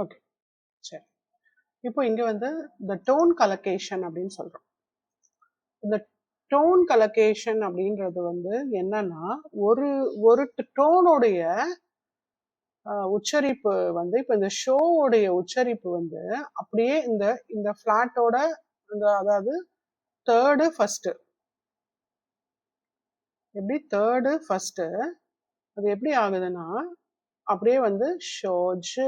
Okay, சரி. இப்போ இங்க வந்து இந்த டோன் கலோகேஷன் அப்படின்னு சொல்றோம். இந்த டோன் கலோகேஷன் அப்படின்றது வந்து என்னன்னா, ஒரு ஒரு டோனுடைய உச்சரிப்பு வந்து இப்போ இந்த ஷோவுடைய உச்சரிப்பு வந்து அப்படியே இந்த இந்த ஃபிளாட்டோட இந்த அதாவது தேர்டு ஃபர்ஸ்ட் எப்படி தேர்டு ஃபர்ஸ்ட் அது எப்படி ஆகுதுன்னா அப்படியே வந்து ஷோஜு,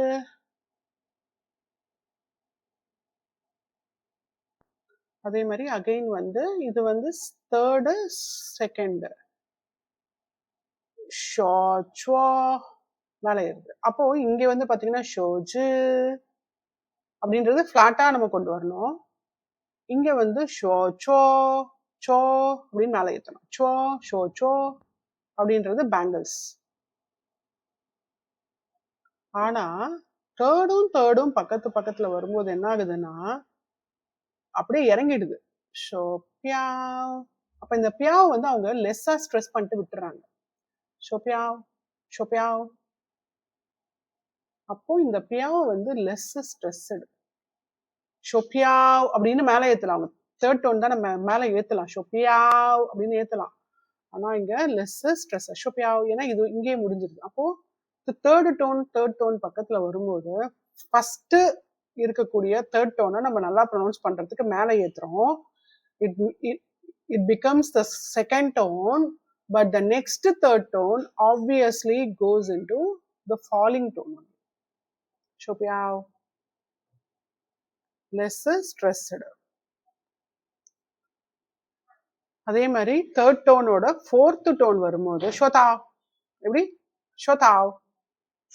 அதே மாதிரி அகைன் வந்து இது வந்து தேர்டு செகண்ட் ஷோச்சுவா மேலே இருக்கு. அப்போ இங்க வந்து பாத்தீங்கன்னா ஷோஜு அப்படின்றது ஃபிளாட்டா நம்ம கொண்டு வரணும். இங்க வந்து ஷோ சோ சோ அப்படின்னு மேலே ஏற்றணும். சோ ஷோ சோ அப்படின்றது பேங்கிள்ஸ். ஆனா தேர்டும் பக்கத்து பக்கத்துல வரும்போது என்ன ஆகுதுன்னா அப்படியே இறங்கிடுது. ஷோ பியாவ். அப்ப இந்த பியாவ் வந்து அவங்க லெஸ்ஸா ஸ்ட்ரெஸ் பண்ணிட்டு விட்டுறாங்க. ஷோ பியாவ் ஷோ பியாவ். அப்போ இந்த பியாவ் வந்து லெஸ் ஸ்ட்ரெஸ்டு. ஷோபியாவ் அப்படின்னு மேலே ஏத்தலாம். அவங்க தேர்ட் டோன் தான் நம்ம மேலே ஏத்தலாம். ஷோபியாவ் அப்படின்னு ஏத்தலாம். ஆனா இங்க லெஸ் ஸ்ட்ரெஸ் ஷோபியாவ், ஏன்னா இது இங்கேயே முடிஞ்சிருக்கு. அப்போ தேர்ட் டோன் பக்கத்துல வரும்போது ஃபர்ஸ்ட் இருக்கக்கூடிய தேர்ட் டோனை நம்ம நல்லா ப்ரொனவுன்ஸ் பண்றதுக்கு மேலே ஏத்துறோம். It becomes the second tone, but the next third tone obviously goes into the falling tone. ஷோபியாவ் லெஸ் ஸ்ட்ரெஸ்டு. அதே மாதிரி தேர்ட் டோனோட ஃபோர்த் டோன் வரும்போது ஷோதாவ் எப்படி ஷோதாவ்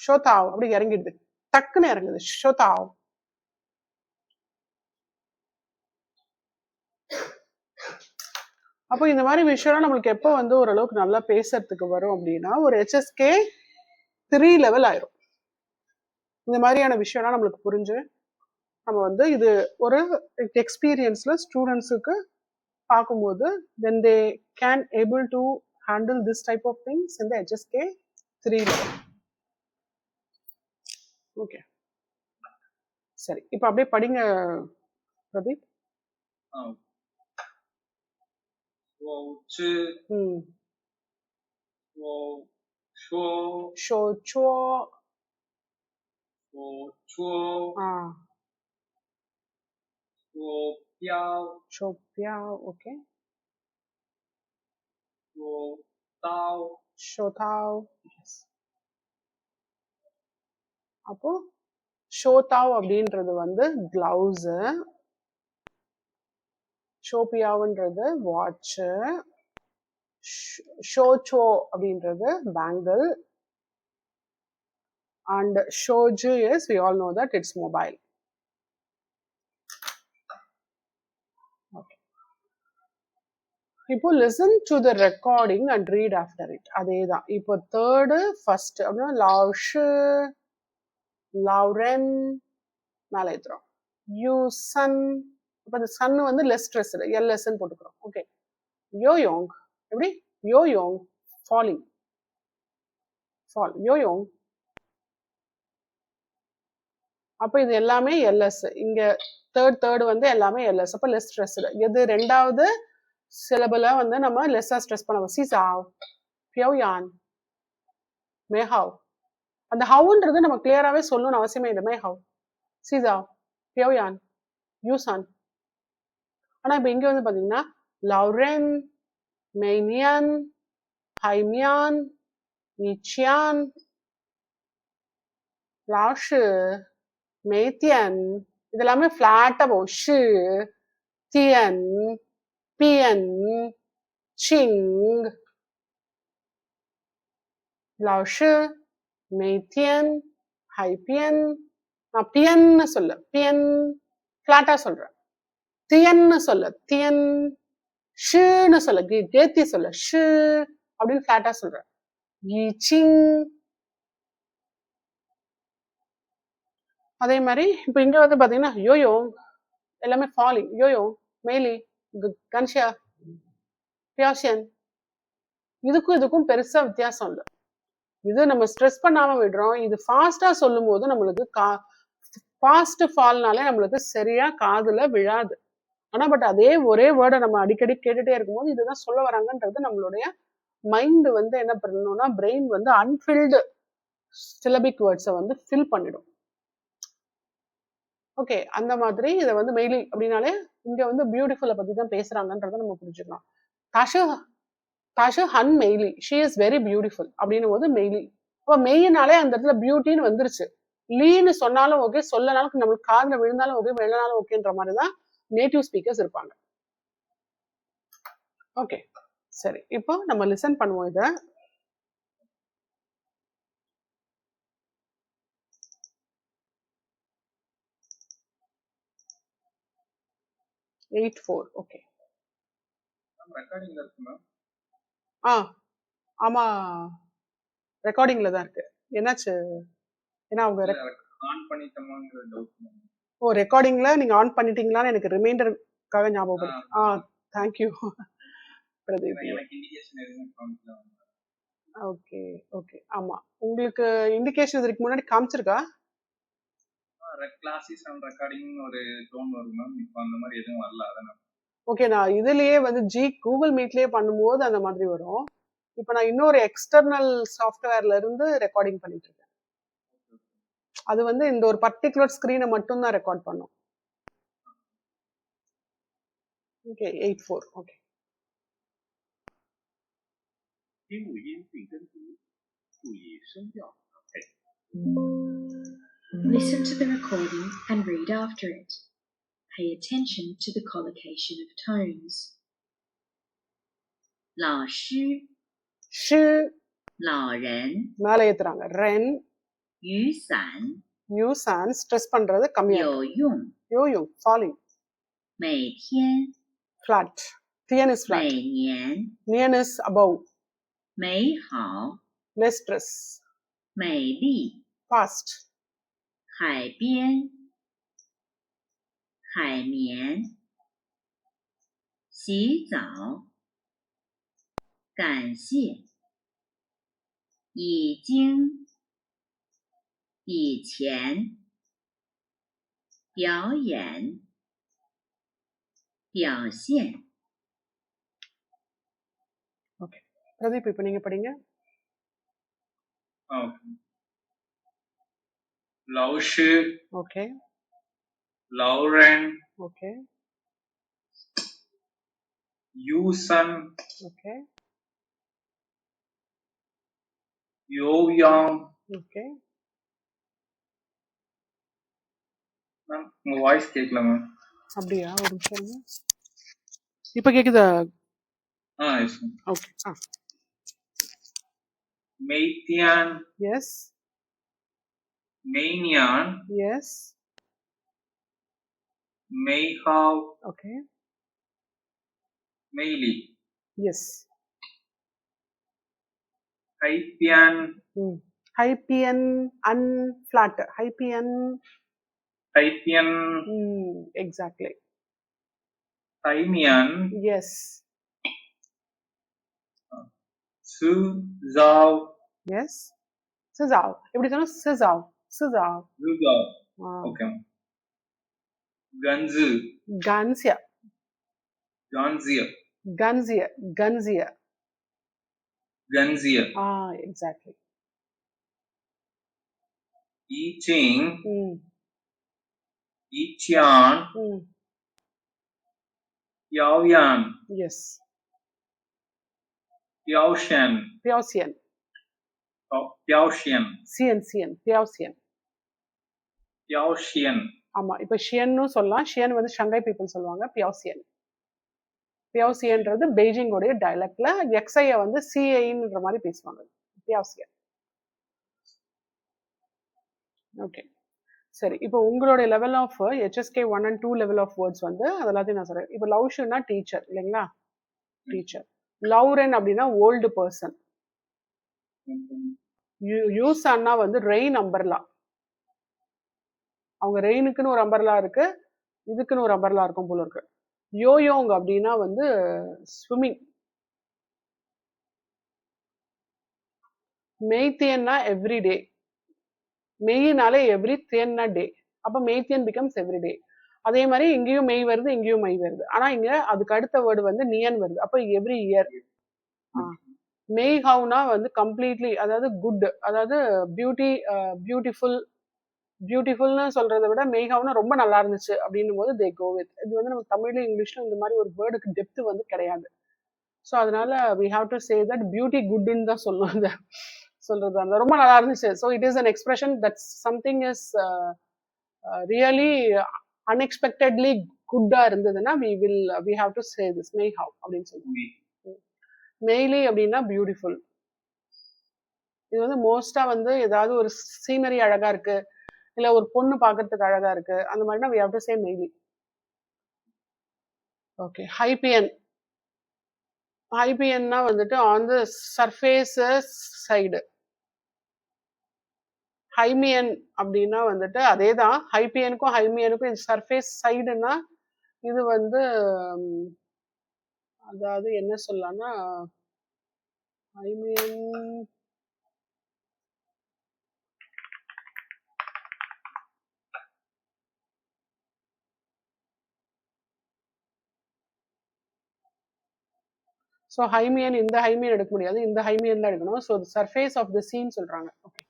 ஷோதாவ் அப்படி இறங்கிடுது. டக்குன்னு இறங்குது ஷோதாவ். அப்போ இந்த மாதிரி விஷயம்லாம் நம்மளுக்கு எப்போ வந்து ஓரளவுக்கு நல்லா பேசுறதுக்கு வரும் அப்படின்னா ஒரு HSK 3 லெவல் ஆயிரும். இந்த மாதிரியான விஷயம்லாம் நம்மளுக்கு புரிஞ்சு நம்ம வந்து இது ஒரு எக்ஸ்பீரியன்ஸ்ல ஸ்டூடெண்ட்ஸுக்கு பார்க்கும்போது then they can able to handle this type of things in the HSK 3 level. Okay, சரி. இப்போ அப்படியே படிங்க பிரதீப். ஓகே. அப்போ ஷோதாவ் அப்படின்றது வந்து கிளவுஸ், ஷோபியாவுன்றது வாட்ச், ஷோச்சோ அப்படின்றது bangle, and shoju is we all know that it's mobile. Okay. இப்போ listen to the recording and read after it. அதேதான். இப்போ third first அப்படின்னா லாஷ் லவ்ரென் மேலே ஏற்றுறோம். You Sun. இப்போ அந்த சன் வந்து லெஸ் ஸ்ட்ரெஸ் எல்எஸ்ன்னு போட்டுக்கிறோம். ஓகே. யோயோங் எப்படி யோயோங் ஃபாலிங் ஃபால் யோயோங். அப்போ இது எல்லாமே எல்எஸ். இங்க தேர்ட் வந்து எல்லாமே எல்எஸ். அப்போ லெஸ் ஸ்ட்ரெஸ். எது ரெண்டாவது சிலபல வந்து நம்ம லெஸ்ஸா ஸ்ட்ரெஸ் பண்ணுவோம். சீசாவ் பியோயான் மேஹாவ். அந்த ஹவுன்றது நம்ம கிளியராகவே சொல்லணும்னு அவசியமே இல்லை. மேஹாவ் சீசாவ் பியோயான் யூசான். ஆனால் இப்போ இங்கே வந்து பார்த்தீங்கன்னா லவ்ரென் மெய்னியான் ஹைமியான் நிச்சியான் லாஷு மெய்தியன். இதெல்லாமே ஃப்ளாட்டாக போகும். ஷு தியன் பியன் சிங். லாஷு மெய்தியன் ஹைபியன். நான் பியன்னு சொல்ல பியன் ஃப்ளாட்டா சொல்றேன். தியன்னு சொல்ல தியன். ஷுன்னு சொல்ல கேத்தி சொல்ல ஷு அப்படின்னு ஃப்ளாட்டா சொல்றேன். ஈச்சிங். அதே மாதிரி இப்போ இங்க வந்து பாத்தீங்கன்னா யோயோ எல்லாமே ஃபாலிங். யோயோ மேலி கன்ஷியா பியாசியன். இதுக்கும் பெருசா வித்தியாசம் இல்லை. இது நம்ம ஸ்ட்ரெஸ் பண்ணாம விடுறோம். இது ஃபாஸ்டா சொல்லும் போது நம்மளுக்கு ஃபாஸ்ட் ஃபால்னாலே நம்மளுக்கு சரியா காதுல விழாது. ஆனா பட் அதே ஒரே வேர்டை நம்ம அடிக்கடி கேட்டுட்டே இருக்கும்போது இதுதான் சொல்ல வராங்கன்றது நம்மளுடைய மைண்ட் வந்து என்ன பண்ணணும்னா பிரெயின் வந்து அன்ஃபில்டு சிலபிக் வேர்ட்ஸை வந்து ஃபில் பண்ணிடும். ஓகே, அந்த மாதிரி இதை வந்து மெய்லி அப்படின்னாலே இங்க வந்து பியூட்டிஃபுல்லை பத்தி தான் பேசுறாங்கன்றதை நம்ம புரிஞ்சுக்கலாம். தாஷு தாஷு ஹன் மெய்லி, ஷி இஸ் வெரி பியூட்டிஃபுல் அப்படின்னும் போது மெய்லி. இப்போ மெய்யினாலே அந்த இடத்துல பியூட்டின்னு வந்துருச்சு. லீன்னு சொன்னாலும் ஓகே, சொல்லனாலும் நம்மளுக்கு காதுல விழுந்தாலும் ஓகே, விழனாலும் ஓகேன்ற மாதிரி தான் நேட்டிவ் ஸ்பீக்கர்ஸ் இருப்பாங்க. ஓகே, சரி, இப்போ நம்ம லிசன் பண்ணுவோம் இதை. ஓகே. ஆமா, ரெக்கார்டிங்ல தான் இருக்கு. என்னாச்சு? ஏன்னா அவங்க ஓ, ரெக்கார்டிங்ல நீங்க ஆன் பண்ணிட்டீங்களான்னு எனக்கு ரிமைண்டருக்காக ஞாபகப்படுத்து. தேங்க்யூ பிரதீப். ஓகே ஓகே, ஆமா, உங்களுக்கு இண்டிகேஷன் இதுக்கு முன்னாடி காமிச்சிருக்கா? ஓகே, நான் இதுலயே வந்து கூகுள் மீட்லயே பண்ணும்போது அந்த மாதிரி வரும். இப்போ நான் இன்னொரு எக்ஸ்டர்னல் சாஃப்ட்வேர்ல இருந்து ரெக்கார்டிங் பண்ணிட்டு இருக்கேன். அது வந்து இந்த ஒரு பர்டிகுலர் ஸ்கிரீனை மட்டும் தான் ரெக்கார்ட் பண்ணும். Okay, 84. Okay. Listen to the recording and read after it. Pay attention to the collocation of tones. 老师 shoe 老人 மேல ஏத்துறாங்க. ரென் 雨伞 யூசான் ஸ்ட்ரெஸ் பண்றது கம்மியா 有用 யோயும் ஃபாலிங் 每天 flat தியன் இஸ் 每 flat 年 நியன் is above 美好 less stress 美丽 fast 海边海绵洗澡感谢已经以前表演表现 okay, Pradeep இப்போ நீங்க படிங்க. 老师 okay 老人 okay 优生 okay 有氧 okay. Ma'am உங்க வாய்ஸ் கேட்கல மேம். அப்படியா, ஒரு நிமிஷம் இருங்க. இப்போ கேக்குதா? Yes ma'am. ஓகே. மெய்தியான் எஸ் மெய்ஞான் எஸ் மெய்ஹாவ் ஓகே மெய்லி எஸ். ஹைப்பியான் ஹைப்பியன் அன்ஃபிளாட் ஹைப்பியன் ஹைப்பியன் எக்ஸாக்ட்லி. ஹைமியான் எஸ். சுஜாவ் எஸ். சிசாவ் எப்படி சொன்னா? சிசாவ் சிசாவ். சுஜாவ் ஓகே. கன்சு கன்சியா கான்சியா கன்சியா கன்சியா. கன்சியா எக்ஸாக்ட்லி. ஈச்சிங் ஈச்சியான் யாவ்யான் எஸ். பியாவ்ஷன் பியாசியன் பியாவ்ஷியன் சியன் சியன் பியாசியன். பியாவ்ஷியன். ஆமா, இப்ப ஷியன்னு சொல்லலாம். ஷியன் வந்து ஷங்காய் பீப்புள் சொல்லுவாங்க. பியாசியன் பியாசியன்றது பெய்ஜிங்கோடைய டயலக்ட்ல எக்ஸைய வந்து சிஐன்ற மாதிரி பேசுவாங்க. பியாசியன். ஓகே, சரி. இப்போ உங்களுடைய level of HSK 1 and 2 level of words வந்து அதெல்லாத்தையும் நான் சொல்றேன். இப்போ லவ்ஷுன்னா டீச்சர் இல்லைங்களா? டீச்சர். லவ்ரென் அப்படின்னா ஓல்டு பர்சன். யூசான்னா வந்து ரெயின் அம்பர்லா. அவங்க ரெயினுக்குன்னு ஒரு அம்பர்லா இருக்கு, இதுக்குன்னு ஒரு அம்பர்லா இருக்கும் போல இருக்கு. யோயோங் அப்படின்னா வந்து ஸ்விம்மிங். மெய்தியன்னா எவ்ரி டே. மெய்யினாலே எவ்ரி தேன்னா டே. அப்போ மெய்த்தியன் பிகம்ஸ் எவ்ரிடே. அதே மாதிரி இங்கேயும் மெய் வருது, இங்கேயும் மெய் வருது. ஆனா இங்க அதுக்கு அடுத்த வேர்டு வந்து நியன் வருது. அப்போ எவ்ரி இயர். மெய் ஹவுனா வந்து கம்ப்ளீட்லி, அதாவது குட், அதாவது பியூட்டி, பியூட்டிஃபுல். பியூட்டிஃபுல்னு சொல்றதை விட மெய் ஹவுனா ரொம்ப நல்லா இருந்துச்சு அப்படின்னும் போது தே கோ வித். இது வந்து நம்ம தமிழ்லையும் இங்கிலீஷ்லும் இந்த மாதிரி ஒரு வேர்டுக்கு டெப்த் வந்து கிடையாது. ஸோ அதனால we have to say that beauty குட்னு தான் சொல்லணும். அந்த சொல்றது அந்த ரொம்ப நல்லா இருந்துச்சு. So it is an expression that something is really unexpectedly குட்டா இருந்ததுன்னா we have to say this மெய் ஹவ் அப்படின்னு சொல்லுவோம். மெய்லி அப்படின்னா பியூட்டிஃபுல். இது வந்து மோஸ்டா வந்து ஏதாவது ஒரு சீனரி அழகா இருக்கு, இல்ல ஒரு பொண்ணு பாக்குறதுக்கு அழகா இருக்கு, அந்த மாதிரினா we have to say maybe. Okay, ஹைபியன். ஹைபியன்னா வந்துட்டு ஆன் தி சர்ஃபேஸ் சைடு. ஹைமியன் அப்படின்னா வந்துட்டு அதே தான். ஹைபியனுக்கும் ஹைமியனுக்கும் இது சர்ஃபேஸ் சைடுன்னா இது வந்து அதாவது என்ன சொல்லலாம்னா ஹைமியன் ஸோ ஹைமியன் இந்த ஹைமியன் எடுக்க முடியாது, இந்த ஹைமியன் தான் எடுக்கணும். So surface of the scene சொல்றாங்க. ஓகே,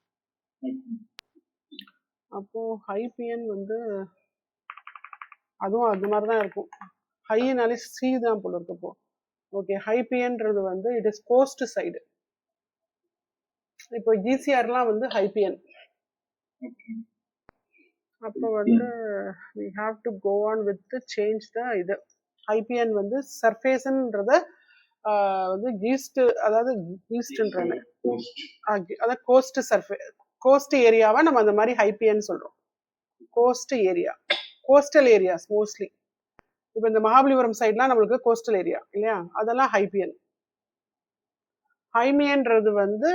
அப்போ ஹைபியன் வந்து அதுவும் அது மாதிரி தான் இருக்கும். ஹைனாலே சி தான் போல இருக்கு. இப்போ ஓகே, ஹைபியன்றது வந்து இட் இஸ் கோஸ்ட் சைடு. இப்போ ஜிசிஆர்லாம் வந்து ஹைபியன். அப்போ வந்து we have to go on with the change the இது ஹைபியன் வந்து சர்ஃபேஸ்ன்றத வந்து ஈஸ்ட், அதாவது ஈஸ்ட்ன்றாங்க, அதாவது கோஸ்ட் சர்ஃபேஸ், கோஸ்ட் ஏரியாவை நம்ம அந்த மாதிரி ஹைபியன் சொல்றோம். Coast area, coastal areas mostly. இப்போ இந்த மகாபலிபுரம் சைட்லாம் நம்மளுக்கு கோஸ்டல் ஏரியா இல்லையா, அதெல்லாம் ஹைபியன். ஹைமியன்றது வந்து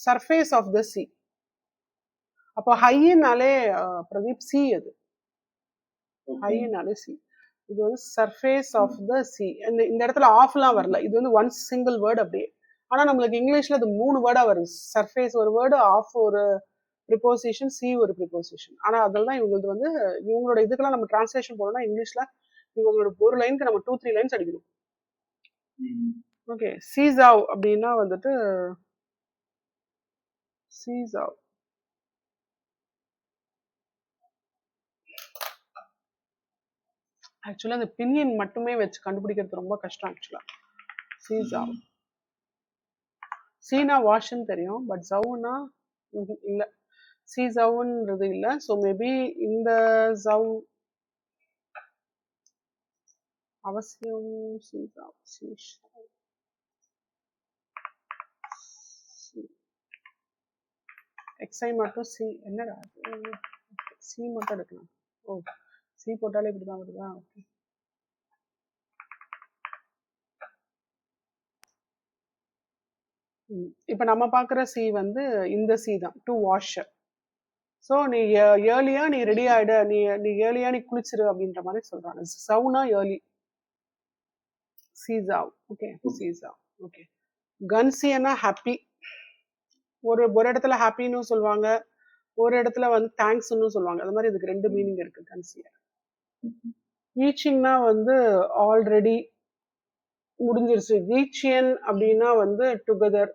சர்ஃபேஸ் ஆஃப் த சி. அப்போ ஹையினாலே பிரதீப் சி, அது ஹையினாலே சி. இது வந்து சர்ஃபேஸ் ஆஃப் த சி. இந்த இடத்துல ஆஃப்லாம் வரல, இது வந்து ஒன் சிங்கிள் வேர்டு அப்படியே. ஆனா நம்மளுக்கு இங்கிலீஷ்ல அது 3 வேர்டா வருது. சர்ஃபேஸ் ஒரு வேர்டு, ஆஃப் ஒரு ப்ரிப்போசிஷன், சி ஒரு ப்ரிப்போசிஷன். ஆனா அதில் தான் இவங்களுக்கு வந்து இவங்களோட இதுக்கெல்லாம் நம்ம டிரான்ஸ்லேஷன் போனோம்னா இங்கிலீஷ்ல இவங்களோட ஒரு லைனுக்கு நம்ம 2-3 லைன்ஸ் அடிக்கணும். ஓகே, சீசாவ் அப்படின்னா வந்துட்டு சீசாவ் ஆக்சுவலா அந்த பினியன் மட்டுமே வச்சு கண்டுபிடிக்கிறது ரொம்ப கஷ்டம் ஆக்சுவலா. சீசாவ், சீனா வாஷ்ன்னு தெரியும், பட் ஜவுன்னா இல்ல, சி ஜவுன்றது இல்ல. ஸோ மேபி இந்த ஜவ் அவசியம். எக்ஸை மட்டும் சி, என்னடா சி மட்டும் எடுக்கலாம். ஓ, சி போட்டாலே இப்படிதான் வருதா? ஓகே, இப்போ நம்ம பார்க்குற சி வந்து இந்த சி தான், டு வாஷ். ஸோ நீ ஏர்லியா நீ ரெடி ஆயிடு, நீ ஏர்லியா நீ குளிச்சிரு அப்படின்ற மாதிரி சொல்றாங்க. சவுனா ஏர்லி, சீசாவ். ஓகே, சீசாவ். ஓகே, கன்சியனா ஹாப்பி. ஒரு இடத்துல ஹாப்பின்னு சொல்லுவாங்க, ஒரு இடத்துல வந்து தேங்க்ஸ்ன்னு சொல்லுவாங்க. அது மாதிரி இதுக்கு 2 மீனிங் இருக்கு கன்சியர். ரீச்சிங்னா வந்து ஆல்ரெடி முடிஞ்சிருச்சு. ரீச்சியன் அப்படின்னா வந்து டுகெதர்.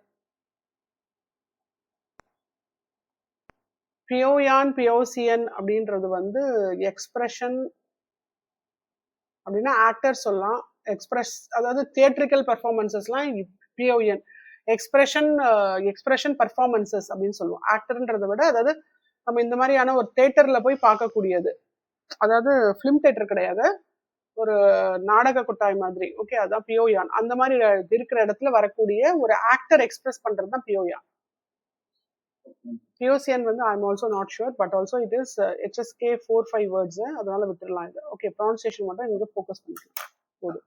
பியோயான் பியோசியன் அப்படின்றது வந்து எக்ஸ்பிரஷன் அப்படின்னா ஆக்டர் சொல்லலாம். அதாவது தியேட்ரிக்கல் பர்ஃபார்மன்சஸ்லாம் பியோயன். எக்ஸ்பிரஷன் பர்ஃபார்மன்சஸ் அப்படின்னு சொல்லுவோம். ஆக்டர்ன்றதை விட அதாவது நம்ம இந்த மாதிரியான ஒரு தியேட்டர்ல போய் பார்க்கக்கூடியது, அதாவது ஃபிலிம் தியேட்டர் கிடையாது, ஒரு நாடக கொட்டாய் மாதிரி. ஓகே, அதான் பியோயான். அந்த மாதிரி இருக்கிற இடத்துல வரக்கூடிய ஒரு ஆக்டர் எக்ஸ்பிரஸ் பண்றது தான் பியோயான். பியோசியன் வந்து I am also not sure, but also it is HSK 4-5 words, அதனால விட்டுடலாம் இது. ஓகே, ப்ரொனன்சியேஷன் மட்டும் இங்க ஃபோக்கஸ் பண்ணிக்கலாம் போதும்.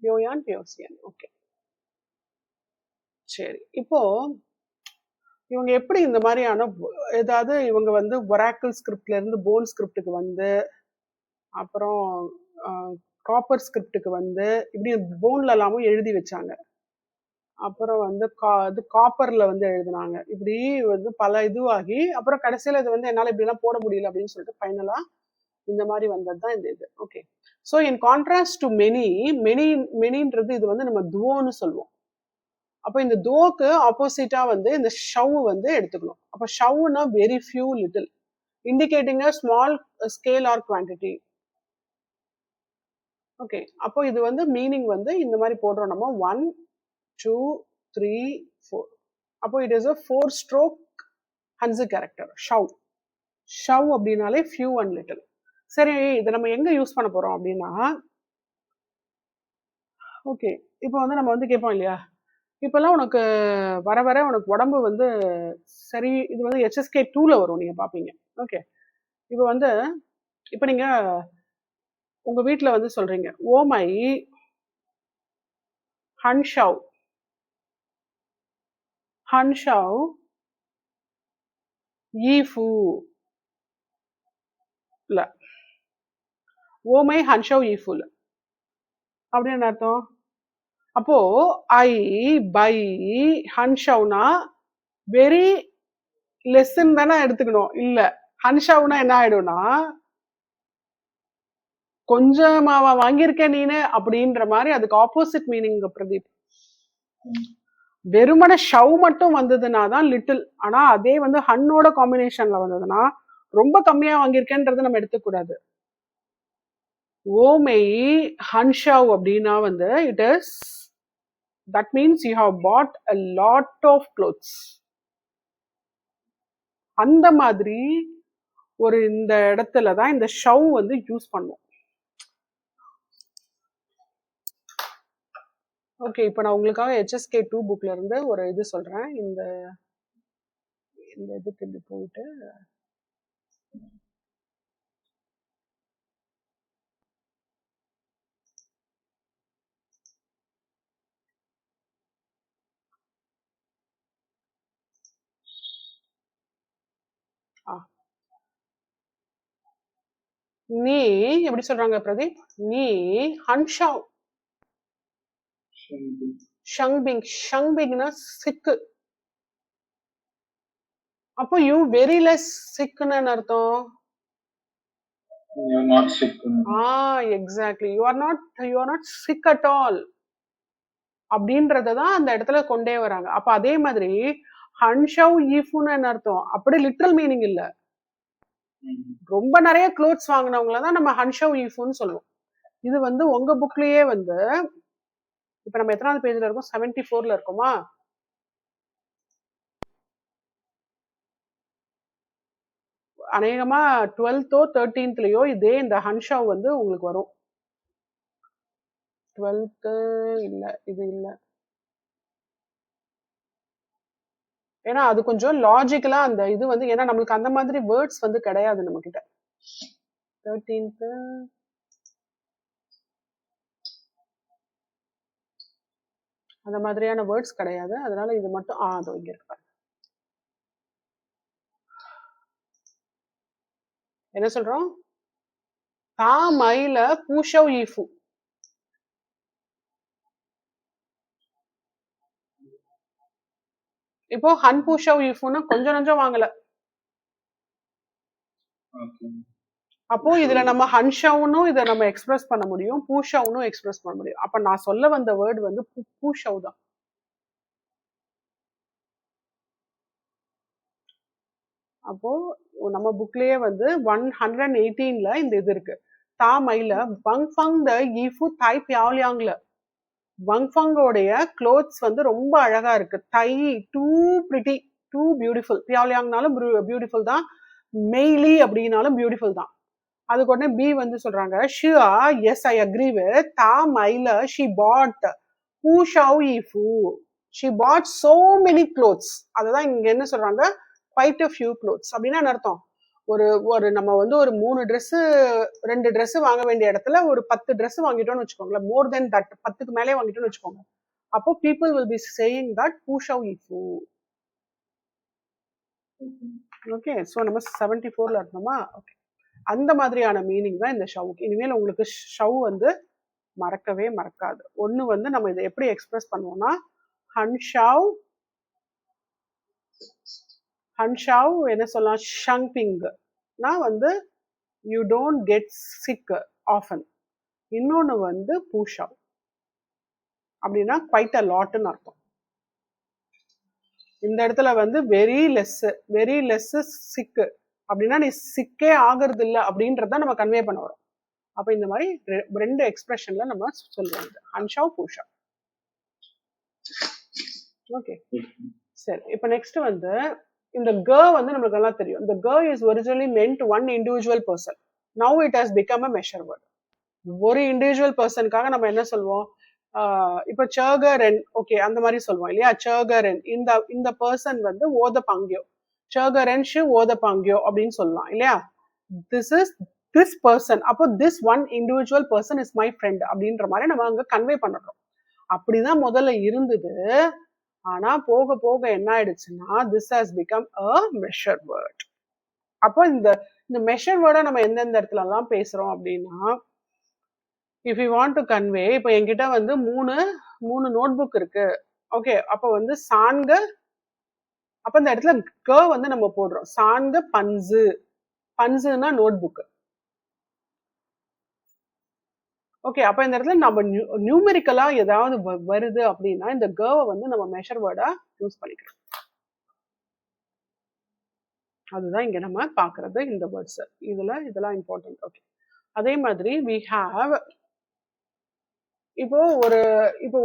பியோயான் பியோசியன். ஓகே, சரி. இப்போ இவங்க எப்படி இந்த மாதிரியான ஏதாவது இவங்க வந்து ஒராக்கிள் ஸ்கிரிப்ட்ல இருந்து போன் ஸ்கிரிப்டுக்கு வந்து, அப்புறம் காப்பர் ஸ்கிரிப்டுக்கு வந்து இப்படி போன்ல எல்லாமும் எழுதி வச்சாங்க. அப்புறம் வந்து இது காப்பர்ல வந்து எழுதுனாங்க. இப்படி வந்து பல இதுவாகி அப்புறம் கடைசியில இது வந்து என்னால இப்படி எல்லாம் போட முடியல அப்படின்னு சொல்லிட்டு ஃபைனலா இந்த மாதிரி வந்தது தான் இந்த இது. Okay. So in contrast to மெனின்றது இது வந்து நம்ம துவோன்னு சொல்லுவோம். அப்போ இந்த துவோக்கு ஆப்போசிட்டா வந்து இந்த ஷவ் வந்து எடுத்துக்கணும். அப்போ ஷவ்னா very few little indicating a small scale or quantity. Okay. அப்போ இது வந்து மீனிங் வந்து இந்த மாதிரி போடுறோம் நம்ம 1 2 3 4. அப்போ இட் இஸ் அ 4 ஸ்ட்ரோக் ஹன்சு கேரக்டர் ஷவ் அப்படின்னாலே ஃபியூ அண்ட் லிட்டில். சரி, இதை நம்ம எங்க யூஸ் பண்ண போறோம் அப்படின்னா, ஓகே, இப்போ வந்து நம்ம வந்து கேட்போம் இல்லையா, இப்பெல்லாம் உனக்கு வர வர உனக்கு உடம்பு வந்து சரி, இது வந்து HSK 2ல வரும், நீங்க பாப்பீங்க. ஓகே. இப்போ வந்து இப்போ நீங்க உங்க வீட்டுல வந்து சொல்றீங்க, ஓ மை ஹன்ஷவ் ஈஃபு இல்ல, ஓ மை ஹன்ஷவ் ஈஃபுல் அப்படின்னு அர்த்தம். அப்போ ஐ பை ஹன்ஷவ்னா வெரி லெஸ்ன்னு தானே எடுத்துக்கணும். இல்ல, ஹன்ஷவ்னா என்ன ஆயிடும்னா கொஞ்சமாவா வாங்கியிருக்கேன் நீனு அப்படின்ற மாதிரி அதுக்கு ஆப்போசிட் மீனிங் பிரதீப். வெறுமன ஷவ் மட்டும் வந்ததுன்னா தான் லிட்டில். ஆனா அதே வந்து ஹன்னோட காம்பினேஷன்ல வந்ததுன்னா ரொம்ப கம்மியா வாங்கியிருக்கேன்றது நம்ம எடுத்துக்கூடாது. ஓமை ஹன்ஷவ் அப்படின்னா வந்து it is that means you have bought a lot of clothes. அந்த மாதிரி ஒரு இந்த இடத்துல தான் இந்த ஷவ் வந்து யூஸ் பண்ணுவோம். ஓகே. இப்போ நான் உங்களுக்காக HSK 2 புக்ல இருந்து ஒரு இது சொல்றேன். இந்த இதுக்கு இப்படி போயிட்டு நீ எப்படி சொல்றாங்க பிரதீப், நீ ஹன்ஷவ் ஷங்பிங்னா சிக்கு. அப்போ யூ வெரி லெஸ் சிக்குன்னு அர்த்தம். Exactly, you are not sick at all அப்படின்றதான் அந்த இடத்துல கொண்டே வராங்க. அப்ப அதே மாதிரி ஹன்ஷவ் ஈஃபுன்னு அர்த்தம். அப்படி லிட்ரல் மீனிங் இல்ல. ரொம்ப நிறைய க்ளோத்ஸ் வாங்கினவங்கள தான் நம்ம ஹன்ஷவ் ஈஃபுன்னு சொல்லுவோம். இது வந்து உங்க புக்லயே வந்து இப்ப நம்ம எத்தனாவது பேஜ்ல இருக்கோம், 74ல இருக்கோமா, அநேகமா 12th 13thலயோ இதே இந்த ஹன்ஷவ் வந்து உங்களுக்கு வரும். 12th இல்ல, இது இல்ல, ஏன்னா அது கொஞ்சம் லாஜிக்கலா அந்த இது வந்து, ஏன்னா நம்மளுக்கு அந்த மாதிரி வேர்ட்ஸ் வந்து கிடையாது நம்ம கிட்ட. 13th அந்த மாதிரியான வேர்ட்ஸ் கிடையாது. அதனால இது மட்டும் அதோ இங்க இருக்கு. என்ன சொல்றோம், தா மைல பூஷவ் ஈஃபு. இப்போ ஹன் பூஷவ் ஈஃபுன்னா கொஞ்சம் நஞ்சம் வாங்கல. அப்போ இதுல நம்ம ஹன்ஷவ்னும் இதை நம்ம எக்ஸ்பிரஸ் பண்ண முடியும், பூஷவ்னும் எக்ஸ்பிரஸ் பண்ண முடியும். அப்ப நான் சொல்ல வந்த வேர்டு வந்து பூஷவ் தான். அப்போ நம்ம புக்லயே வந்து 118ல இந்த இது இருக்கு. தா மைல வங் ஃபங் த ஈஃபு தை பியாலியாங்ல. வங் ஃபங்கோடைய க்ளோத்ஸ் வந்து ரொம்ப அழகா இருக்கு. தை டூ பிரிட்டி, டூ பியூட்டிஃபுல். பியாலியாங்னாலும் பியூட்டிஃபுல் தான், மெய்லி அப்படின்னாலும் பியூட்டிஃபுல் தான். அதுக்கு உடனே பி வந்து சொல்றாங்க, ஷியா எஸ் ஐ அக்ரி வித் தா மைல ஷி பாட் பூ ஷவ் ஈஃபு. ஷி பாட் சோ மெனி க்ளோத்ஸ். அதுதான் இங்க என்ன சொல்றாங்க, quite a few clothes அப்படின்னா அர்த்தம். ஒரு நம்ம வந்து ஒரு 3 ட்ரெஸ் 2 ட்ரெஸ் வாங்க வேண்டிய இடத்துல ஒரு 10 ட்ரெஸ் வாங்கிட்டோம்னு வச்சுக்கோங்களேன், மோர் தென் தட், 10க்கு மேலே வாங்கிட்டோம்னு வச்சுக்கோங்க. அப்போ people will be saying that பூஷவ் ஈஃபு. ஓகே. ஸோ நம்ம 74ல இருக்கோமா. ஓகே. அந்த மாதிரியான மீனிங் தான் இந்த ஷவுக்கு. இனிமேல் உங்களுக்கு ஷவ் வந்து மறக்கவே மறக்காது. ஒன்று வந்து நம்ம இதை எப்படி எக்ஸ்பிரஸ் பண்ணுவோம்னா ஹன்ஷாவ் என்ன சொல்லலாம், ஷங்பிங் நான் வந்து you don't get sick often. இன்னொன்னு வந்து பூஷாவ் அப்படின்னா குவைட் அ லாட்னு அர்த்தம். இந்த இடத்துல வந்து வெரி லெஸ் சிக்கு அப்படின்னா நீ சிக்கே ஆகிறது இல்லை அப்படின்றத நம்ம கன்வே பண்ண வரோம். அப்ப இந்த மாதிரி ரெண்டு எக்ஸ்பிரஷன்ல நம்ம சொல்லுவாங்க, ஹன்ஷாவ் பூஷாவ். ஓகே சரி. இப்ப நெக்ஸ்ட் வந்து இந்த வந்து நம்மளுக்கு எல்லாம் தெரியும். இந்த is originally meant one individual person. Now it has become a measure word. ஒரு இண்டிவிஜுவல் பர்சனுக்காக நம்ம என்ன சொல்லுவோம், இப்ப சர்கரன் ஓகே அந்த மாதிரி சொல்லுவோம் இல்லையா. சர்கரன் இந்த பர்சன் வந்து ஓத பங்கியோ, சர்கரன் ஷு ஓத பங்கியோ அப்படின்னு சொல்லலாம் இல்லையா. திஸ் பர்சன், அப்போ this one individual person is my friend அப்படின்ற மாதிரி நம்ம அங்க கன்வே பண்ணுறோம். அப்படிதான் முதல்ல இருந்தது. ஆனா போக போக என்ன ஆயிடுச்சுன்னா this has become a measure word. அப்போ இந்த மெஷர் வேர்டை நம்ம எந்தெந்த இடத்துல எல்லாம் பேசுறோம் அப்படின்னா, if you want to convey, இப்போ என்கிட்ட வந்து மூணு நோட் புக் இருக்கு. ஓகே, அப்போ வந்து சான்க, அப்ப இந்த இடத்துல வந்து நம்ம போடுறோம். சான்க பன்சுன்னா நோட் புக். ஓகே, அப்ப இந்த இடத்துல நம்ம நியூமெரிக்கலா ஏதாவது வருது அப்படின்னா இந்த வந்து நம்ம மெஷர் வேர்டா யூஸ் பண்ணிக்கிறோம். அதுதான் இங்க நம்ம பாக்குறது இந்த வேர்ட்ஸ். இதெல்லாம் இம்பார்ட்டன்ட். ஓகே, அதே மாதிரி we have இப்போ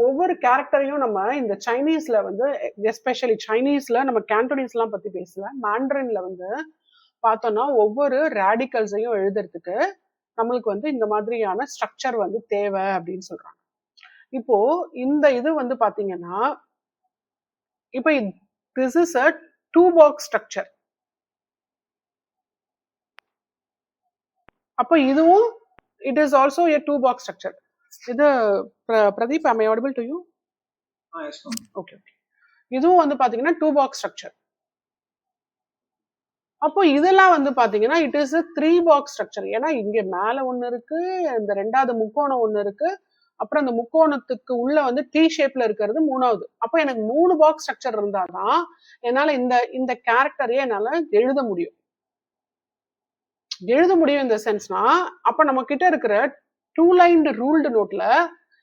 ஒவ்வொரு கேரக்டரையும் நம்ம இந்த சைனீஸ்ல வந்து எஸ்பெஷலி சைனீஸ்ல நம்ம கேண்டோனீஸ் எல்லாம் பத்தி பேசல, மாண்ட்ரின்ல வந்து பார்த்தோம்னா ஒவ்வொரு ரேடிக்கல்ஸையும் எழுதுறதுக்கு நம்மளுக்கு வந்து இந்த மாதிரியான ஸ்ட்ரக்சர் வந்து தேவை அப்படின்னு சொல்றாங்க. இப்போ இந்த இது வந்து பாத்தீங்கன்னா இப்போ this is a 2 box structure. அப்போ இதுவும் it is also a 2 box structure. இது Pradeep, am I audible to you? Yes ma'am. Okay, இதுவும் வந்து பாத்தீங்கன்னா 2 பாக்ஸ் ஸ்ட்ரக்சர். அப்போ இதெல்லாம் வந்து பாத்தீங்கன்னா இட் இஸ் 3 பாக்ஸ் ஸ்ட்ரக்சர். ஏன்னா இங்க மேல ஒண்ணு இருக்கு, இந்த ரெண்டாவது முக்கோணம் ஒண்ணு இருக்கு, அப்புறம் அந்த முக்கோணத்துக்கு உள்ள வந்து டி ஷேப்ல இருக்கிறது மூணாவது. அப்போ எனக்கு 3 பாக்ஸ் ஸ்ட்ரக்சர் இருந்தாதான் என்னால இந்த கேரக்டரையே என்னால எழுத முடியும். இந்த சென்ஸ்னா அப்ப நம்ம கிட்ட இருக்கிற 2 லைன்டு ரூல்டு நோட்ல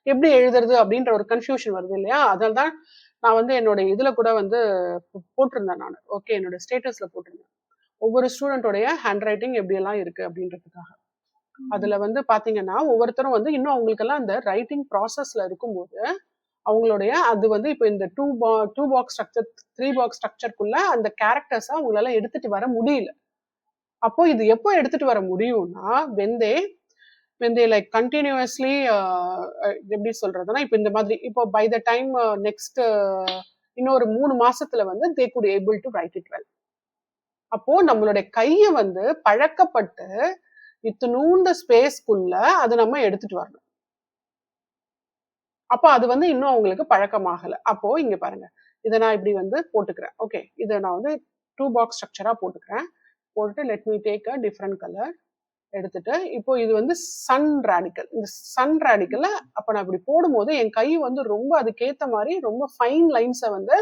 எப்படி எழுதுறது அப்படின்ற ஒரு கன்ஃபியூஷன் வருது இல்லையா. அதனால தான் நான் வந்து என்னோட இதுல கூட வந்து போட்டிருந்தேன் நான். ஓகே, என்னோட ஸ்டேட்டஸ்ல போட்டிருந்தேன் ஒவ்வொரு ஸ்டூடெண்டோடைய ஹேண்ட் ரைட்டிங் எப்படி எல்லாம் இருக்கு அப்படின்றதுக்காக. அதுல வந்து பாத்தீங்கன்னா ஒவ்வொருத்தரும் வந்து இன்னும் அவங்களுக்கெல்லாம் அந்த ரைட்டிங் ப்ராசஸ்ல இருக்கும்போது அவங்களுடைய அது வந்து இப்போ இந்த 2 பாக்ஸ் ஸ்ட்ரக்சர் 3 பாக்ஸ் ஸ்ட்ரக்சருக்குள்ள அந்த கேரக்டர்ஸை அவங்களால எடுத்துட்டு வர முடியல. அப்போ இது எப்போ எடுத்துட்டு வர முடியும்னா when they like continuously எப்படி சொல்றதுன்னா இப்போ இந்த மாதிரி இப்போ by the time next இன்னொரு 3 மாசத்துல வந்து they could able to write it well. அப்போ நம்மளுடைய கையை வந்து பழக்கப்பட்டு இத்தினூண்ட ஸ்பேஸ்க்குள்ள அது நம்ம எடுத்துட்டு வரணும். அப்போ அது வந்து இன்னும் அவங்களுக்கு பழக்கமாகல. அப்போ இங்க பாருங்க, இதை நான் இப்படி வந்து போட்டுக்கிறேன். ஓகே, இதை நான் வந்து 2 பாக்ஸ் ஸ்ட்ரக்சரா போட்டுக்கிறேன். போட்டுட்டு let me take a different colour எடுத்துட்டு இப்போ இது வந்து சன் ரேடிக்கல். இந்த சன் ரேடிக்கல்ல அப்ப நான் இப்படி போடும்போது என் கை வந்து ரொம்ப அதுக்கேத்த மாதிரி ரொம்ப ஃபைன் லைன்ஸை வந்து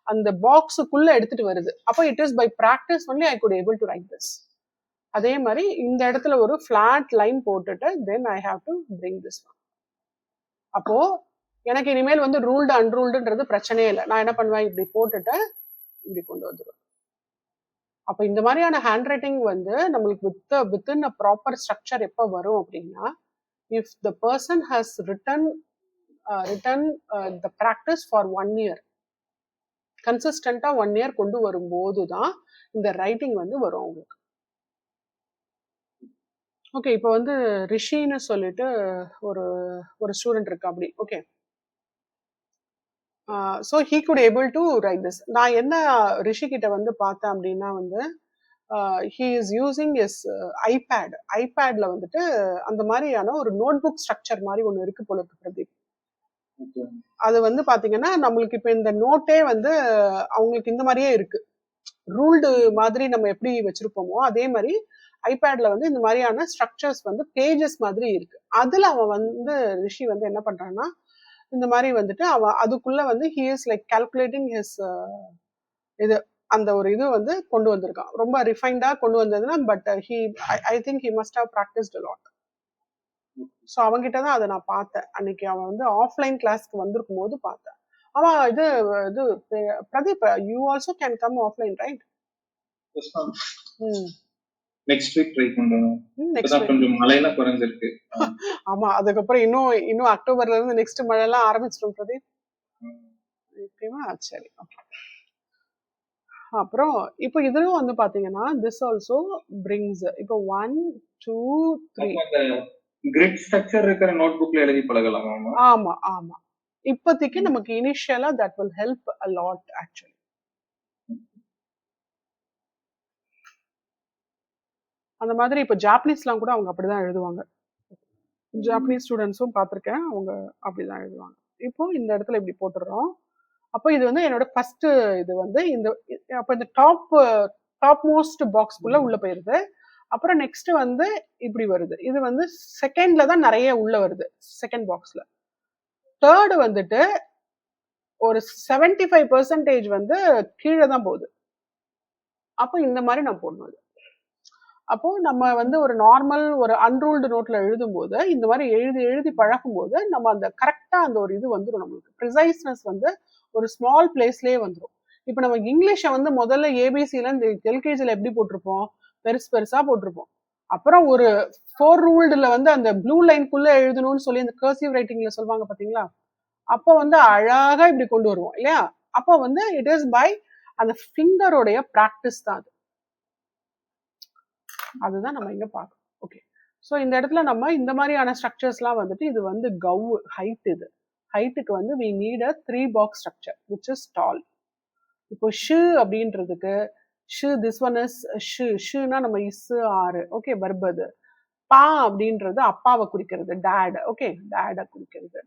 அந்த பாக்ஸுக்குள்ள எடுத்துட்டு வருது. அப்போ it is by practice only I could able to write this. அதே மாதிரி இந்த இடத்துல ஒரு ஃபிளாட் லைன் போட்டுட்டு then I have to bring this one. அப்போ எனக்கு இனிமேல் வந்து ரூல்டு அன்ரூல்டுன்றது பிரச்சனையே இல்லை. நான் என்ன பண்ணுவேன், இப்படி போட்டுட்டு இப்படி கொண்டு வந்துடுவேன். அப்போ இந்த மாதிரியான ஹேண்ட் ரைட்டிங் வந்து நம்மளுக்கு வித்தின் அ ப்ராப்பர் ஸ்ட்ரக்சர் எப்போ வரும் அப்படின்னா if the person has return the practice for 1 year, கன்சிஸ்டண்டா 1 year கொண்டு வரும்போது தான் இந்த ரைட்டிங் வந்து வரும் அவங்களுக்கு. ஓகே, இப்போ வந்து ரிஷின்னு சொல்லிட்டு ஒரு ஸ்டூடெண்ட் இருக்கு அப்படி. Okay, so he could able to write this. நான் என்ன ரிஷி கிட்ட வந்து பார்த்தேன் அப்படின்னா வந்து ஹீ இஸ் யூசிங் இஸ் ஐபேட்ல வந்துட்டு அந்த மாதிரியான ஒரு நோட் புக் ஸ்ட்ரக்சர் மாதிரி ஒன்று இருக்கு போல இருக்கு பிரதீப். அது வந்து பாத்தீங்கன்னா நம்மளுக்கு இப்ப இந்த நோட்டே வந்து அவங்களுக்கு இந்த மாதிரியே இருக்கு. ரூல்டு மாதிரி நம்ம எப்படி வச்சிருப்போமோ அதே மாதிரி ஐபேட்ல வந்து இந்த மாதிரியான ஸ்ட்ரக்சர்ஸ் வந்து பேஜஸ் மாதிரி இருக்கு. அதுல அவன் வந்து ரிஷி வந்து என்ன பண்றான்னா இந்த மாதிரி வந்துட்டு அவன் அதுக்குள்ள வந்து he is like calculating his இது அந்த ஒரு இது வந்து கொண்டு வந்திருக்கான். ரொம்ப ரிஃபைண்டா கொண்டு வந்ததுன்னா but I think he must have practiced a lot. So அவன்கிட்ட தான் அதை நான் பார்த்தேன். அன்னைக்கு அவன் வந்து ஆஃப்லைன் கிளாஸ்க்கு வந்திருக்கும் போது பார்த்தேன். அவன் இது இது Pradeep, you also can come offline right? Next week try பண்றேன். நெக்ஸ்ட் கொஞ்சம் மழைலாம் குறைஞ்சிருக்கு. ஆமா, அதுக்கப்புறம் இன்னும் அக்டோபர்ல இருந்து நெக்ஸ்ட் மழை எல்லாம் ஆரம்பிச்சிடும் பிரதீப். ஓகேவா, சரி ஓகே. அப்புறம் இப்போ இதுவும் வந்து பாத்தீங்கன்னா திஸ் ஆல்சோ பிரிங்ஸ் இப்போ 1 2 3 கிரிட் ஸ்ட்ரக்சர் இருக்கிற நோட் புக்ல எழுதி பழகலாமா? ஆமா ஆமா, இப்போதைக்கு நமக்கு இனிஷியலா that will help a lot actually. அந்த மாதிரி இப்போ ஜாப்பனீஸ்லாம் கூட அவங்க அப்படிதான் எழுதுவாங்க. ஜாப்பனீஸ் ஸ்டூடெண்ட்ஸும் பார்த்துருக்கேன், அவங்க அப்படிதான் எழுதுவாங்க. இப்போ இந்த இடத்துல இப்படி போட்டுடுறோம். அப்போ இது வந்து என்னோட ஃபர்ஸ்ட் இது வந்து அப்போ இந்த டாப் மோஸ்ட் பாக்ஸ்க்குள்ள உள்ள போயிருது. அப்புறம் நெக்ஸ்ட் வந்து இப்படி வருது. இது வந்து செகண்ட்ல தான் நிறைய உள்ள வருது, செகண்ட் பாக்ஸ்ல. தேர்டு வந்துட்டு ஒரு 75% வந்து கீழே தான் போகுது. அப்போ இந்த மாதிரி நான் போடணும். அப்போ நம்ம வந்து ஒரு நார்மல் ஒரு அன்ரூல்டு நோட்ல எழுதும் போது இந்த மாதிரி எழுதி பழகும் போது நம்ம அந்த கரெக்டா அந்த ஒரு இது வந்துடும், நம்மளுக்கு ப்ரிசைஸ்னஸ் வந்து ஒரு ஸ்மால் பிளேஸ்லயே வந்துடும். இப்போ நம்ம இங்கிலீஷை வந்து முதல்ல ஏபிசில இந்த எல்கேஜில எப்படி போட்டிருப்போம், பெருசா போட்டிருப்போம். அப்புறம் ஒரு 4 ரூல்டுல வந்து அந்த ப்ளூ லைன்குள்ள எழுதணும்னு சொல்லி அந்த கர்சிவ் ரைட்டிங்ல சொல்லுவாங்க பாத்தீங்களா, அப்போ வந்து அழகா இப்படி கொண்டு வருவோம் இல்லையா. அப்போ வந்து இட் இஸ் பை அந்த ஃபிங்கரோடைய பிராக்டிஸ் தான் அது. அதுதான் நம்ம இங்க பார்க்கணும். ஓகே, ஸோ இந்த இடத்துல நம்ம இந்த மாதிரியான ஸ்ட்ரக்சர்ஸ்லாம் வந்துட்டு இது வந்து கவ் ஹைட். இது ஹைட்டுக்கு வந்து we need a 3 box structure which is tall. இப்போ ஷு அப்படின்றதுக்கு ஷு, திஸ் ஒன் இஸ் ஷுனா நம்ம இஸ் ஆறு, ஓகே, verb அது. பா அப்படின்றது அப்பாவை குறிக்கிறது, டேட், ஓகே, டேடை குறிக்கிறது.